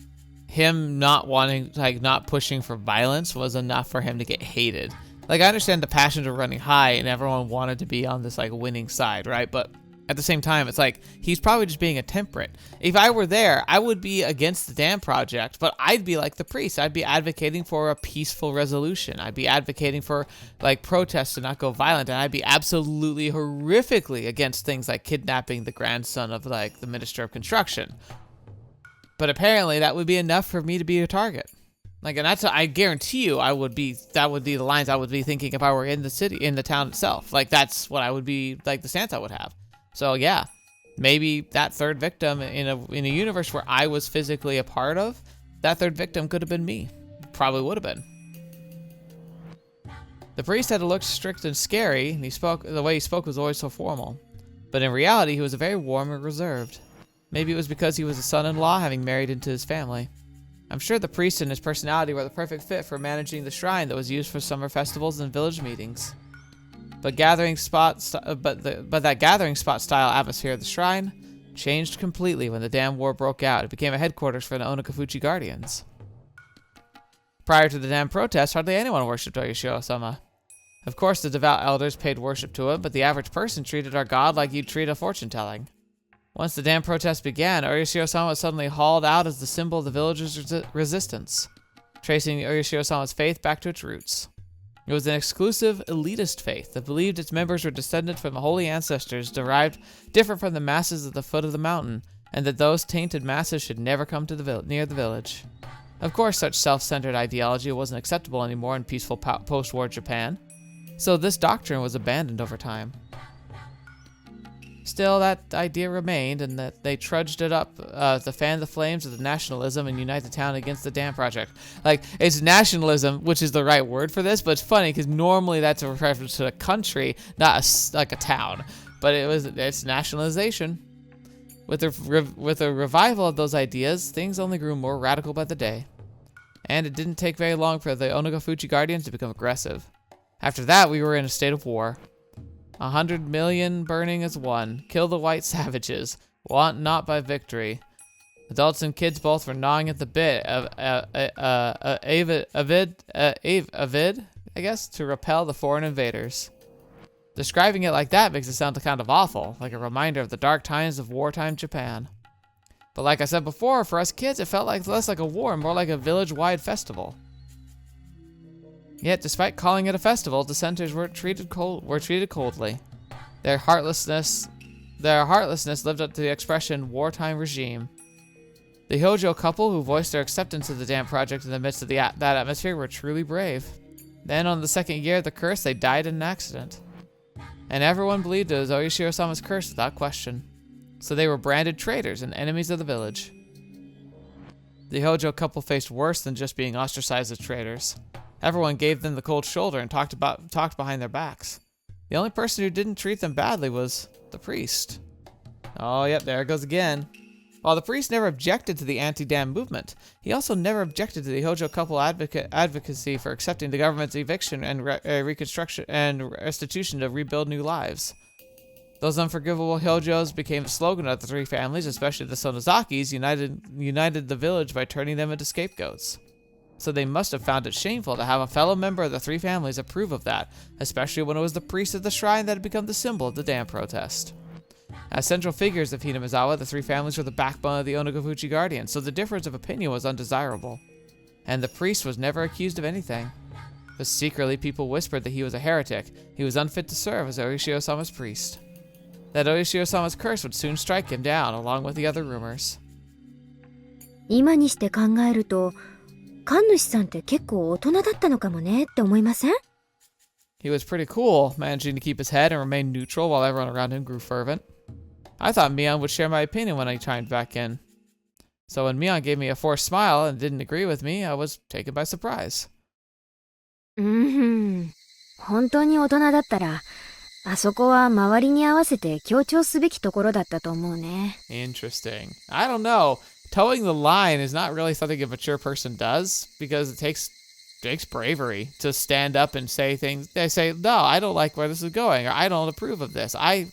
him not wanting, like not pushing for violence was enough for him to get hated. Like I understand the passions were running high and everyone wanted to be on this like winning side, right? But at the same time, it's like, he's probably just being a temperate. If I were there, I would be against the dam project, but I'd be like the priest. I'd be advocating for a peaceful resolution. I'd be advocating for like protests to not go violent. And I'd be absolutely horrifically against things like kidnapping the grandson of like the Minister of Construction. But apparently that would be enough for me to be a target. Like, and that's, I guarantee you, that would be the lines I would be thinking if I were in the city, in the town itself. Like, that's what I would be, like, the stance I would have. So, yeah, maybe that third victim in a universe where I was physically a part of, that third victim could have been me. Probably would have been. The priest had to look strict and scary, and the way he spoke was always so formal. But in reality, he was very warm and reserved. Maybe it was because he was a son-in-law having married into his family. I'm sure the priest and his personality were the perfect fit for managing the shrine that was used for summer festivals and village meetings. But that gathering spot style atmosphere of the shrine changed completely when the dam war broke out. It became a headquarters for the Onagafuchi Guardians. Prior to the dam protest, hardly anyone worshipped Oyashio-sama. Of course, the devout elders paid worship to him, but the average person treated our god like you'd treat a fortune-telling. Once the dam protest began, Oyashio-sama was suddenly hauled out as the symbol of the villagers' resistance, tracing Oyashio-sama's faith back to its roots. It was an exclusive, elitist faith that believed its members were descended from holy ancestors derived different from the masses at the foot of the mountain, and that those tainted masses should never come to near the village. Of course, such self-centered ideology wasn't acceptable anymore in peaceful post-war Japan, so this doctrine was abandoned over time. Still, that idea remained, and that they trudged it up to fan the flames of the nationalism and unite the town against the dam project. Like, it's nationalism, which is the right word for this, but it's funny because normally that's a reference to a country, not like a town. But it's nationalization. With the revival of those ideas, things only grew more radical by the day. And it didn't take very long for the Onagafuchi Guardians to become aggressive. After that, we were in a state of war. 100 million burning as one. Kill the white savages. Want not by victory. Adults and kids both were gnawing at the bit avid, I guess, to repel the foreign invaders. Describing it like that makes it sound kind of awful, like a reminder of the dark times of wartime Japan. But like I said before, for us kids, it felt like less like a war and more like a village-wide festival. Yet, despite calling it a festival, dissenters were treated coldly. Their heartlessness lived up to the expression wartime regime. The Hojo couple who voiced their acceptance of the dam project in the midst of that atmosphere were truly brave. Then, on the second year of the curse, they died in an accident. And everyone believed it was Oyashiro-sama's curse without question. So they were branded traitors and enemies of the village. The Hojo couple faced worse than just being ostracized as traitors. Everyone gave them the cold shoulder and talked behind their backs. The only person who didn't treat them badly was the priest. Oh, yep, there it goes again. While the priest never objected to the anti-dam movement, he also never objected to the Hojo couple advocacy for accepting the government's eviction and reconstruction and restitution to rebuild new lives. Those unforgivable Hojos became the slogan of the three families, especially the Sonozakis, united the village by turning them into scapegoats. So they must have found it shameful to have a fellow member of the three families approve of that, especially when it was the priest at the shrine that had become the symbol of the dam protest. As central figures of Hinamizawa, the three families were the backbone of the Onogafuchi Guardians, so the difference of opinion was undesirable. And the priest was never accused of anything. But secretly, people whispered that he was a heretic. He was unfit to serve as Oishio-sama's priest. That Oishio-sama's curse would soon strike him down, along with the other rumors. 今にして考えると、神主さんって結構大人だったのかもねって思いません？ He was pretty cool, managing to keep his head and remain neutral while everyone around him grew fervent. I thought Mion would share my opinion when I chimed back in. So when Mion gave me a forced smile and didn't agree with me, I was taken by surprise. 本当に大人だったら、あそこは周りに合わせて強調すべきところだったと思うね。Interesting. I don't know. Towing the line is not really something a mature person does because it takes bravery to stand up and say things. They say, no, I don't like where this is going, or I don't approve of this. I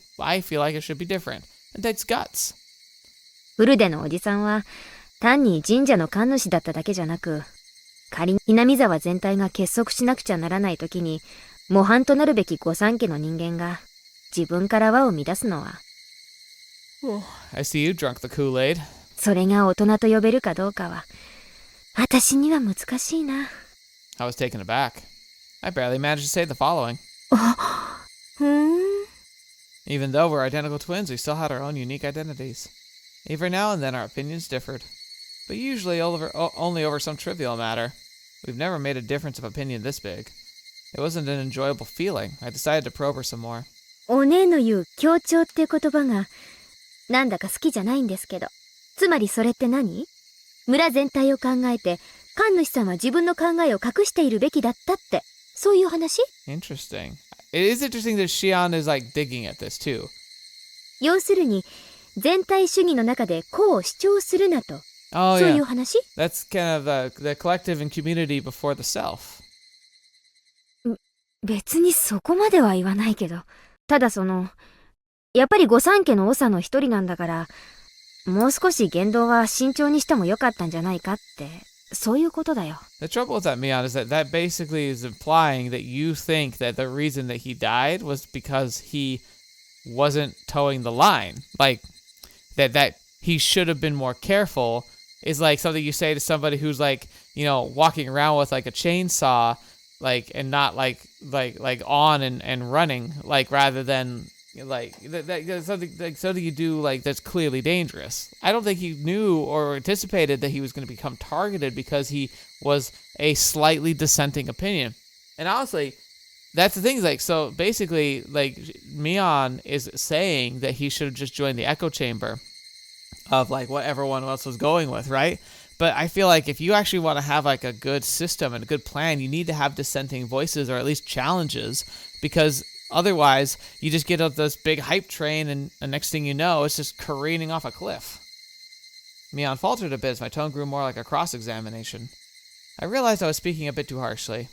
feel like it should be different. It takes guts. フルデのおじさんは単に神社の神主だっただけじゃなく、仮に南沢全体が結束しなくちゃならない時に模範となるべき御三家の人間が自分から輪を乱すのは、I see you drunk the Kool-Aid. それが大人と呼べるかどうかは私には難しいな。I was taken aback. I barely managed to say the following. Even though we're identical twins, we still had our own unique identities. Every now and then our opinions differed, but usually only over some trivial matter. We've never made a difference of opinion this big. It wasn't an enjoyable feeling. I decided to probe her some more. お姉の言う協調って言葉がなんだか好きじゃないんですけど。つまりそれって何？村全体を考えて神主さんは自分の考えを隠しているべきだったって、そういう話？ Interesting. It is interesting that Shion is like digging at this too. 要するに全体主義の中で個を主張するなと。Oh, そうい yeah. う話？ That's kind of the collective and community before the self. 別にそこまでは言わないけど、ただやっぱり御三家の長の一人なんだから、もう少し言動は慎重にしてもよかったんじゃないかって、そういうことだよ。The trouble with that, Mion, is that basically is implying that you think that the reason that he died was because he wasn't towing the line. Like, that he should have been more careful is like something you say to somebody who's like, walking around with like a chainsaw, like, and not like on and running, like, rather than like something you do like that's clearly dangerous. I don't think he knew or anticipated that he was going to become targeted because he was a slightly dissenting opinion. And honestly, that's the thing. Like, so basically, like, Mion is saying that he should have just joined the echo chamber of like what everyone else was going with, right? But I feel like if you actually want to have like a good system and a good plan, you need to have dissenting voices or at least challenges, because otherwise you just get up this big hype train and the next thing you know, it's just careening off a cliff. Mion faltered a bit as my tone grew more like a cross-examination. I realized I was speaking a bit too harshly.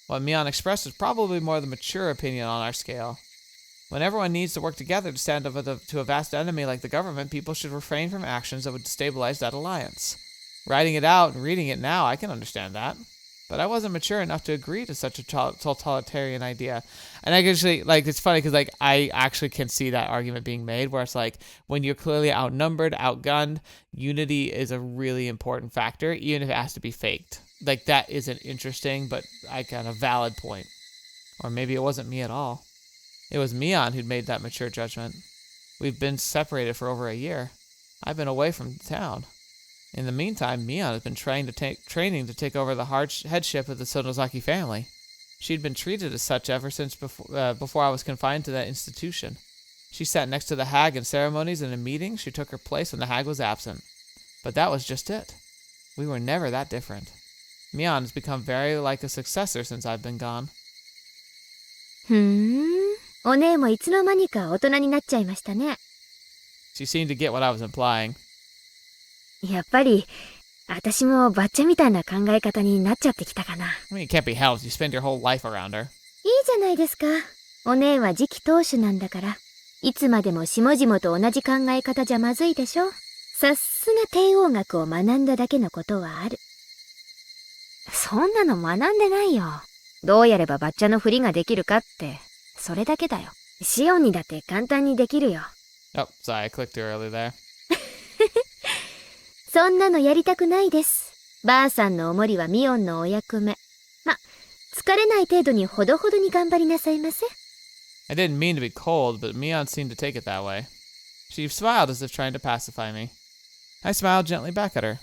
What Mion expressed was probably more the mature opinion on our scale. When everyone needs to work together to stand up to a vast enemy like the government, people should refrain from actions that would destabilize that alliance. Writing it out and reading it now, I can understand that. But I wasn't mature enough to agree to such a totalitarian idea. And I actually, like, it's funny because, like, I actually can see that argument being made where it's like, when you're clearly outnumbered, outgunned, unity is a really important factor, even if it has to be faked. Like, that is an interesting but kind of valid point. Or maybe it wasn't me at all. It was Mion who'd made that mature judgment. We've been separated for over a year. I've been away from town. In the meantime, Mion has been training to take over the headship of the Sonozaki family. She'd been treated as such ever since before I was confined to that institution. She sat next to the hag in ceremonies and in meetings. She took her place when the hag was absent. But that was just it. We were never that different. Mion has become very like a successor since I've been gone. お姉もいつの間にか大人になっちゃいましたね。She seemed to get what I was implying. やっぱり、私もバッチャみたいな考え方になっちゃってきたかな。I mean, it can't be helped. You spend your whole life around her. いいじゃないですか。お姉は次期当主なんだから。いつまでも下々と同じ考え方じゃまずいでしょ。さすが帝王学を学んだだけのことはある。そんなの学んでないよ。どうやればバッチャのふりができるかって、それだけだよ。シオンにだって簡単にできるよ。Oh, sorry, I clicked too early there. そんなのやりたくないです。ばあさんのおもりはミオンのお役目。ま、疲れない程度にほどほどに頑張りなさいませ。I didn't mean to be cold, but Mion seemed to take it that way. She smiled as if trying to pacify me. I smiled gently back at her.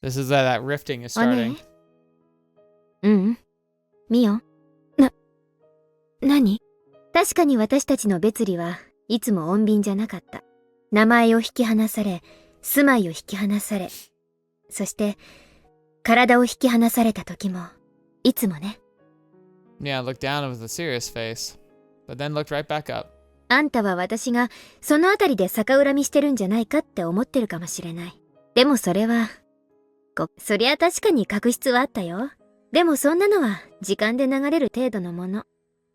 This is that rifting is あ starting. ねえ。ミオン。何？確かに私たちの別離はいつも穏便じゃなかった。名前を引き離され、住まいを引き離され、そして体を引き離された時も、いつもね。Mion looked down with a serious face, but then looked right back up. あんたは私がそのあたりで逆恨みしてるんじゃないかって思ってるかもしれない。でもそれは、そりゃ確かに確執はあったよ。でもそんなのは時間で流れる程度のもの。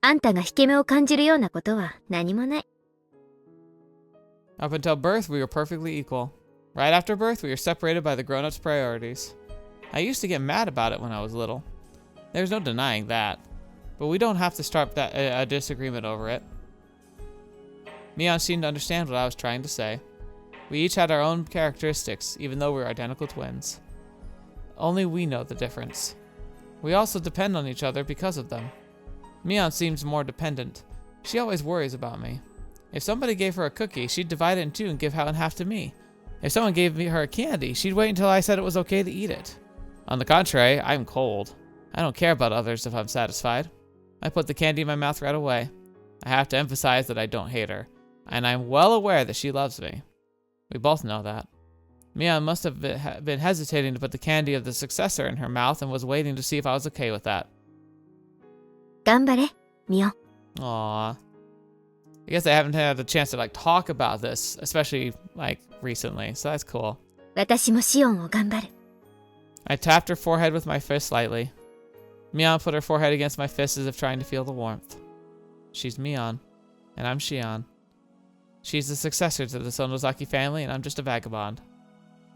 あんたが引け目を感じるようなことは何もない。Up until birth, we were perfectly equal. Right after birth, we were separated by the grown-ups' priorities. I used to get mad about it when I was little. There's no denying that. But we don't have to start a disagreement over it. Mion seemed to understand what I was trying to say. We each had our own characteristics, even though we were identical twins. Only we know the difference. We also depend on each other because of them. Mion seems more dependent. She always worries about me. If somebody gave her a cookie, she'd divide it in two and give half to me. If someone gave her a candy, she'd wait until I said it was okay to eat it. On the contrary, I'm cold. I don't care about others if I'm satisfied. I put the candy in my mouth right away. I have to emphasize that I don't hate her, and I'm well aware that she loves me. We both know that. Mion must have been hesitating to put the candy of the successor in her mouth and was waiting to see if I was okay with that. 頑張れ、ミオン。 Aww. I guess I haven't had a chance to talk about this, especially recently, so that's cool. 私もシオンを頑張る。 I tapped her forehead with my fist lightly. Mion put her forehead against my fist as if trying to feel the warmth. She's Mion, and I'm Shion. She's the successor to the Sonozaki family, and I'm just a vagabond.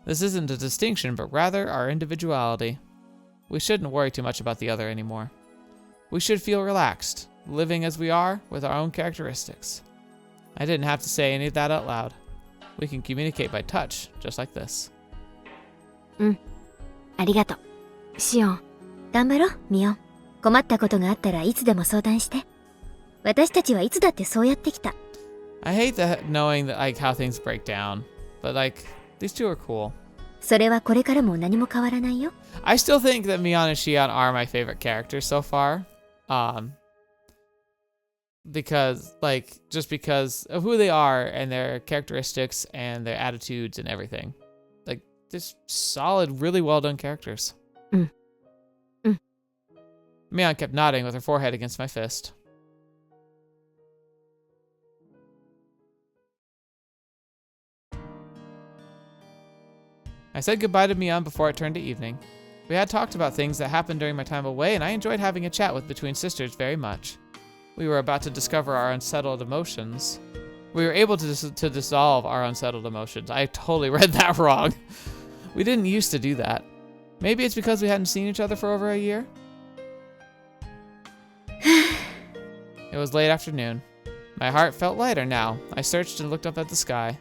This isn't a distinction, but rather our individuality. We shouldn't worry too much about the other anymore. We should feel relaxed, living as we are with our own characteristics. I didn't have to say any of that out loud. We can communicate by touch, just like this. ありがとう。シオン、頑張ろう、ミオン。困ったことがあったらいつでも相談して。私たちはいつだってそうやってきた。I hate knowing that how things break down, but these two are cool. それはこれからも何も変わらないよ。I still think that Mion and Shion are my favorite characters so far. Because just because of who they are and their characteristics and their attitudes and everything. Just solid, really well done characters. Mion kept nodding with her forehead against my fist. I said goodbye to Mion before it turned to evening. We had talked about things that happened during my time away, and I enjoyed having a chat between sisters very much. We were about to discover our unsettled emotions. We were able to dissolve our unsettled emotions. I totally read that wrong. We didn't used to do that. Maybe it's because we hadn't seen each other for over a year? It was late afternoon. My heart felt lighter now. I searched and looked up at the sky.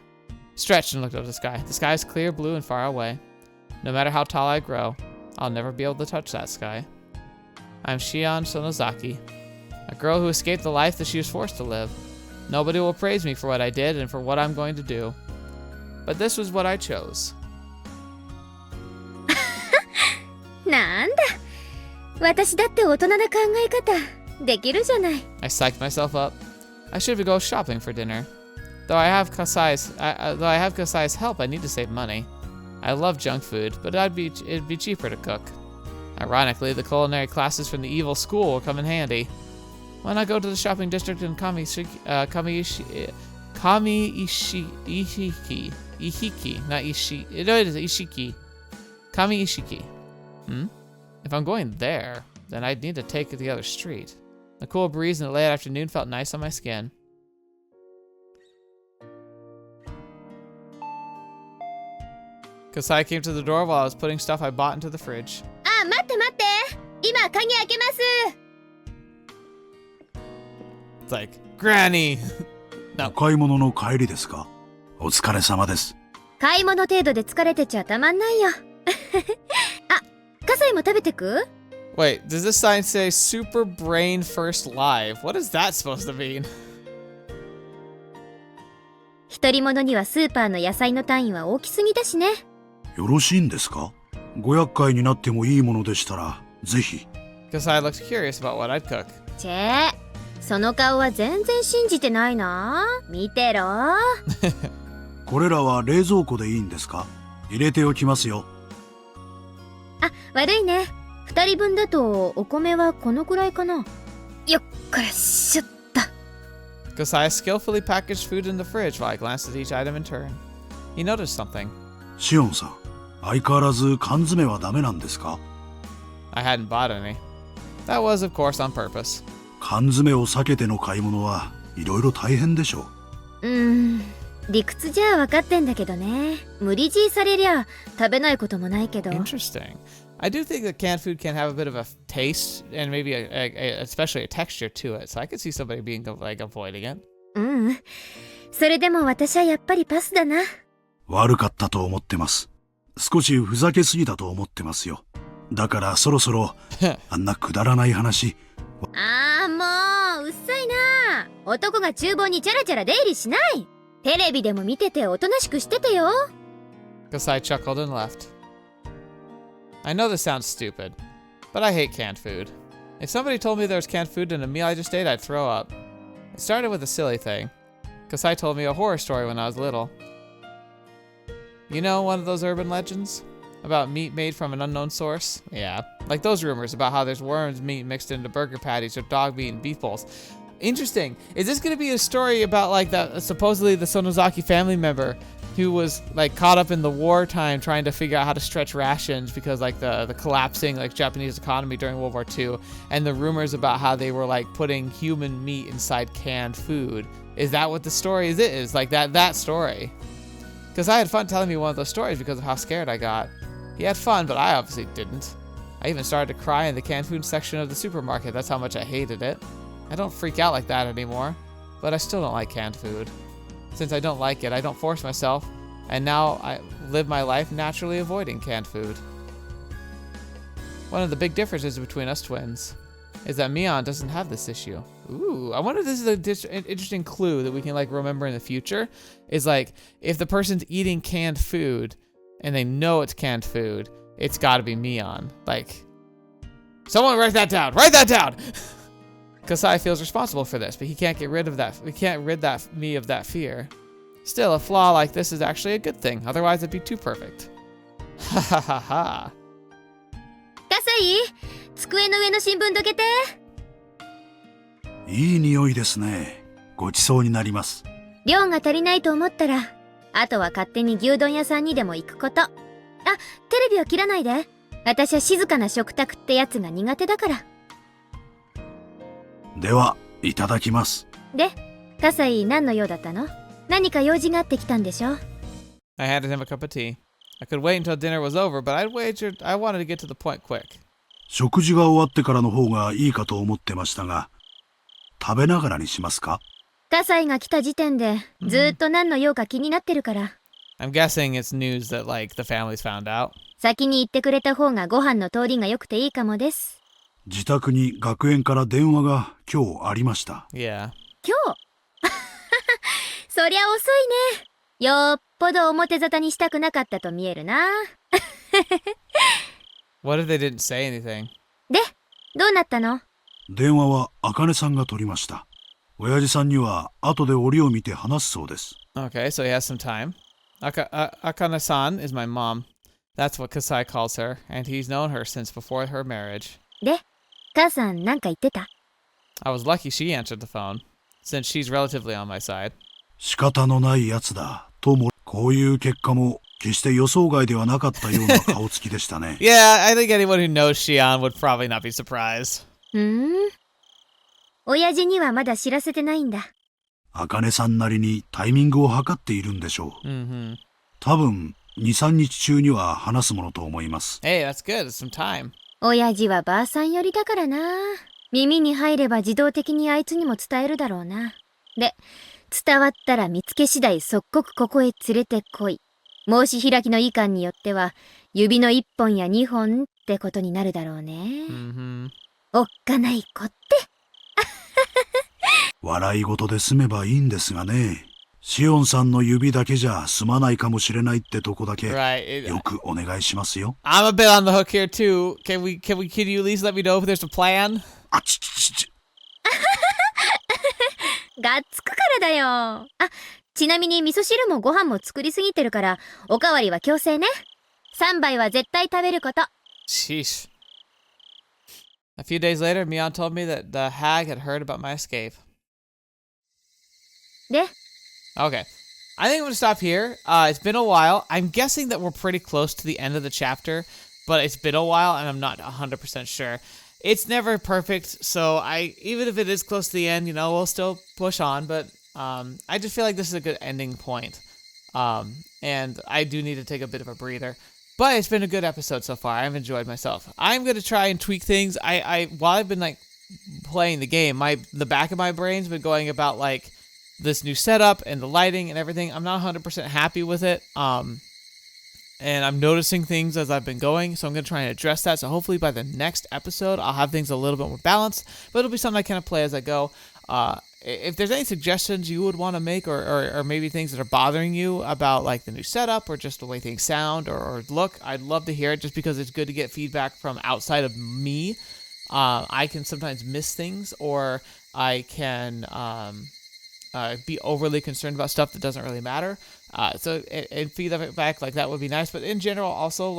Stretched and looked up at the sky. The sky is clear blue and far away. No matter how tall I grow, I'll never be able to touch that sky. I'm Shion Sonozaki, a girl who escaped the life that she was forced to live. Nobody will praise me for what I did and for what I'm going to do. But this was what I chose. なんだ。私だって大人な考え方できるじゃない。I psyched myself up. I should go shopping for dinner. Though I have Kasai's help, I need to save money. I love junk food, but it'd be cheaper to cook. Ironically, the culinary classes from the evil school will come in handy. Why not go to the shopping district in Ihiki, not Ishi. It is Ishiki. Kami-Ishiki. If I'm going there, then I'd need to take the other street. The cool breeze in the late afternoon felt nice on my skin. Kasai came to the door while I was putting stuff I bought into the fridge. あ、待って。It's like, Granny! お買い物の帰りですか？お疲れ様です。買い物程度で疲れてちゃたまんないよ。あ、葛西も食べてく？ Wait, does this sign say Super Brain First Live? What is that supposed to mean? 一人者にはスーパーの野菜の単位は大きすぎだしね。よろしいんですか？ご厄介になってもいいものでしたら、ぜひ。Kasai looks curious about what I'd cook. チェー、その顔は全然信じてないな。見てろ。これらは冷蔵庫でいいんですか？入れておきますよ。あ、悪いね。二人分だとお米はこのくらいかな。よっこらしょっと。Kasai skillfully packaged food in the fridge while I glanced at each item in turn. He noticed something. シオンさん、相変わらず缶詰はダメなんですか？ I hadn't bought any. That was, of course, on purpose. 缶詰を避けての買い物はいろいろ大変でしょう。理屈じゃ分かってんだけどね。無理強いされりゃ食べないこともないけど。Interesting. I do think that canned food can have a bit of a taste and maybe especially a texture to it. So I could see somebody being like avoiding it. それでも私はやっぱりパスだな。悪かったと思ってます。少しふざけすぎたと思ってますよ。だからそろそろあんなくだらない話。ああ、もううっさいな。男が厨房にチャラチャラ出入りしない。テレビでも見てておとなしくしててよ。Kasai chuckled and left. I know this sounds stupid, but I hate canned food. If somebody told me there was canned food in a meal I just ate, I'd throw up. It started with a silly thing. Kasai told me a horror story when I was little. You know, one of those urban legends? About meat made from an unknown source? Yeah, like those rumors about how there's worms meat mixed into burger patties or dog meat and beef bowls. Interesting. Is this going to be a story about like that supposedly the Sonozaki family member who was like caught up in the wartime trying to figure out how to stretch rations because like the collapsing like Japanese economy during World War II, and the rumors about how they were like putting human meat inside canned food? Is that what the story is? Like that story? Because I had fun telling me one of those stories because of how scared I got. He had fun, but I obviously didn't. I even started to cry in the canned food section of the supermarket. That's how much I hated it. I don't freak out like that anymore, but I still don't like canned food. Since I don't like it, I don't force myself, and now I live my life naturally avoiding canned food. One of the big differences between us twins is that Mion doesn't have this issue. Ooh, I wonder if this is an interesting clue that we can like remember in the future. Is like, if the person's eating canned food and they know it's canned food, it's gotta be Mion. Like, someone write that down! Write that down! Kasai feels responsible for this, but he can't get rid of that. We can't rid me of that fear. Still, a flaw like this is actually a good thing. Otherwise, it'd be too perfect. Ha ha ha ha. 葛西、机の上の新聞どけて。いい匂いですね。ごちそうになります。量が足りないと思ったら、あとは勝手に牛丼屋さんにでも行くこと。あ、テレビは切らないで。私は静かな食卓ってやつが苦手だから。では、いただきます。で、葛西何の用だったの？何か用事があってきたんでしょ？ I handed him a cup of tea. I could wait until dinner was over, but I wanted to get to the point quick. 食事が終わってからの方がいいかと思ってましたが、食べながらにしますか？葛西が来た時点でずーっと何の用か気になってるから。I'm guessing it's news that like the family's found out. 先に言ってくれた方がご飯の通りが良くていいかもです。自宅に学園から電話が今日ありました。Yeah. 今日そりゃ遅いね。よっぽど表沙汰にしたくなかったと見えるな。What if they didn't say anything? で、どうなったの？電話は茜さんが取りました。親父さんには後で折を見て話すそうです。Okay, so he has some time. Akane-san is my mom. That's what Kasai calls her, and he's known her since before her marriage. で、母さんなんか言ってた？ I was lucky she answered the phone, since she's relatively on my side. 仕方のないやつだとも、こういう結果も決して予想外ではなかったような顔つきでしたね。Yeah, I think anyone who knows Shion would probably not be surprised. 親父にはまだ知らせてないんだ。茜さんなりにタイミングを測っているんでしょう。Mm-hmm. 多分2、3日中には話すものと思います。Hey, that's good. It's some time. 親父はばあさん寄りだからな。耳に入れば自動的にあいつにも伝えるだろうな。で、伝わったら見つけ次第即刻ここへ連れてこい。申し開きの意見によっては、指の1本や2本ってことになるだろうね。おっかない子って。笑い事で済めばいいんですがね。シオンさんの指だけじゃ済まないかもしれないってとこだけ、よくお願いしますよ。I'm a bit on the hook here too. Can you at least let me know if there's a plan? あちちち。がっつくからだよ。あ、ちなみに味噌汁もご飯も作りすぎてるから、おかわりは強制ね。3杯は絶対食べること。Sheesh. A few days later, Mion told me that the hag had heard about my escape. で、 Okay. I think I'm going to stop here. It's been a while. I'm guessing that we're pretty close to the end of the chapter, but it's been a while and I'm not 100% sure. It's never perfect, so even if it is close to the end, we'll still push on, but I just feel like this is a good ending point. And I do need to take a bit of a breather. But it's been a good episode so far. I've enjoyed myself. I'm going to try and tweak things. While I've been playing the game, the back of my brain's been going about this new setup and the lighting and everything. I'm not 100% happy with it. And I'm noticing things as I've been going, so I'm going to try and address that. So hopefully by the next episode, I'll have things a little bit more balanced, but it'll be something I kind of play as I go. If there's any suggestions you would want to make or maybe things that are bothering you about the new setup or just the way things sound or look, I'd love to hear it just because it's good to get feedback from outside of me. I can sometimes miss things or I can be overly concerned about stuff that doesn't really matter. So feedback that would be nice. But in general, also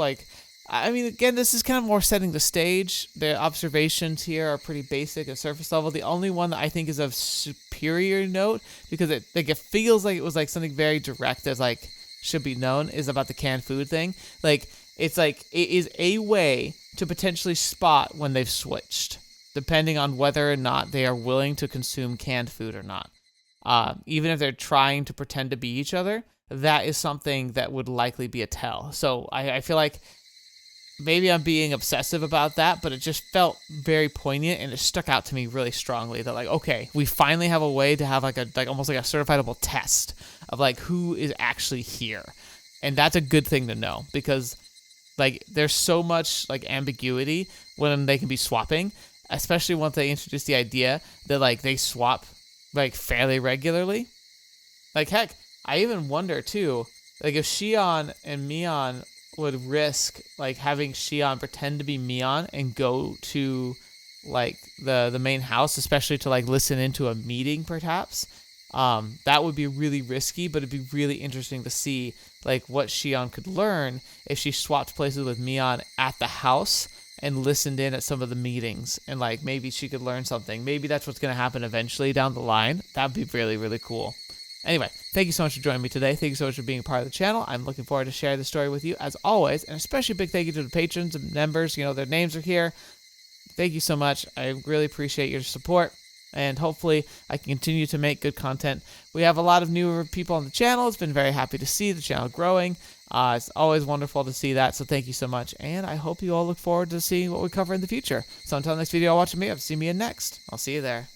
again, this is kind of more setting the stage. The observations here are pretty basic and surface level. The only one that I think is of superior note because it feels like it was something very direct as should be known is about the canned food thing. It is a way to potentially spot when they've switched, depending on whether or not they are willing to consume canned food or not. Even if they're trying to pretend to be each other, that is something that would likely be a tell. So I feel like maybe I'm being obsessive about that, but it just felt very poignant and it stuck out to me really strongly that okay, we finally have a way to have almost like a certifiable test of who is actually here. And that's a good thing to know because there's so much ambiguity when they can be swapping, especially once they introduce the idea that they swap fairly regularly. Heck, I even wonder too, if Shion and Mion would risk having Shion pretend to be Mion and go to the main house, especially to listen into a meeting perhaps. That would be really risky, but it'd be really interesting to see what Shion could learn if she swapped places with Mion at the house and listened in at some of the meetings and maybe she could learn something. Maybe that's what's going to happen eventually down the line. That'd be really, really cool. Anyway, thank you so much for joining me today. Thank you so much for being a part of the channel. I'm looking forward to sharing the story with you as always, and especially a big thank you to the patrons and members. Their names are here. Thank you so much. I really appreciate your support, and hopefully I can continue to make good content. We have a lot of newer people on the channel. It's been very happy to see the channel growing. It's always wonderful to see that, so thank you so much, and I hope you all look forward to seeing what we cover in the future. So until next video, I'll watch me up. See me in next. I'll see you there.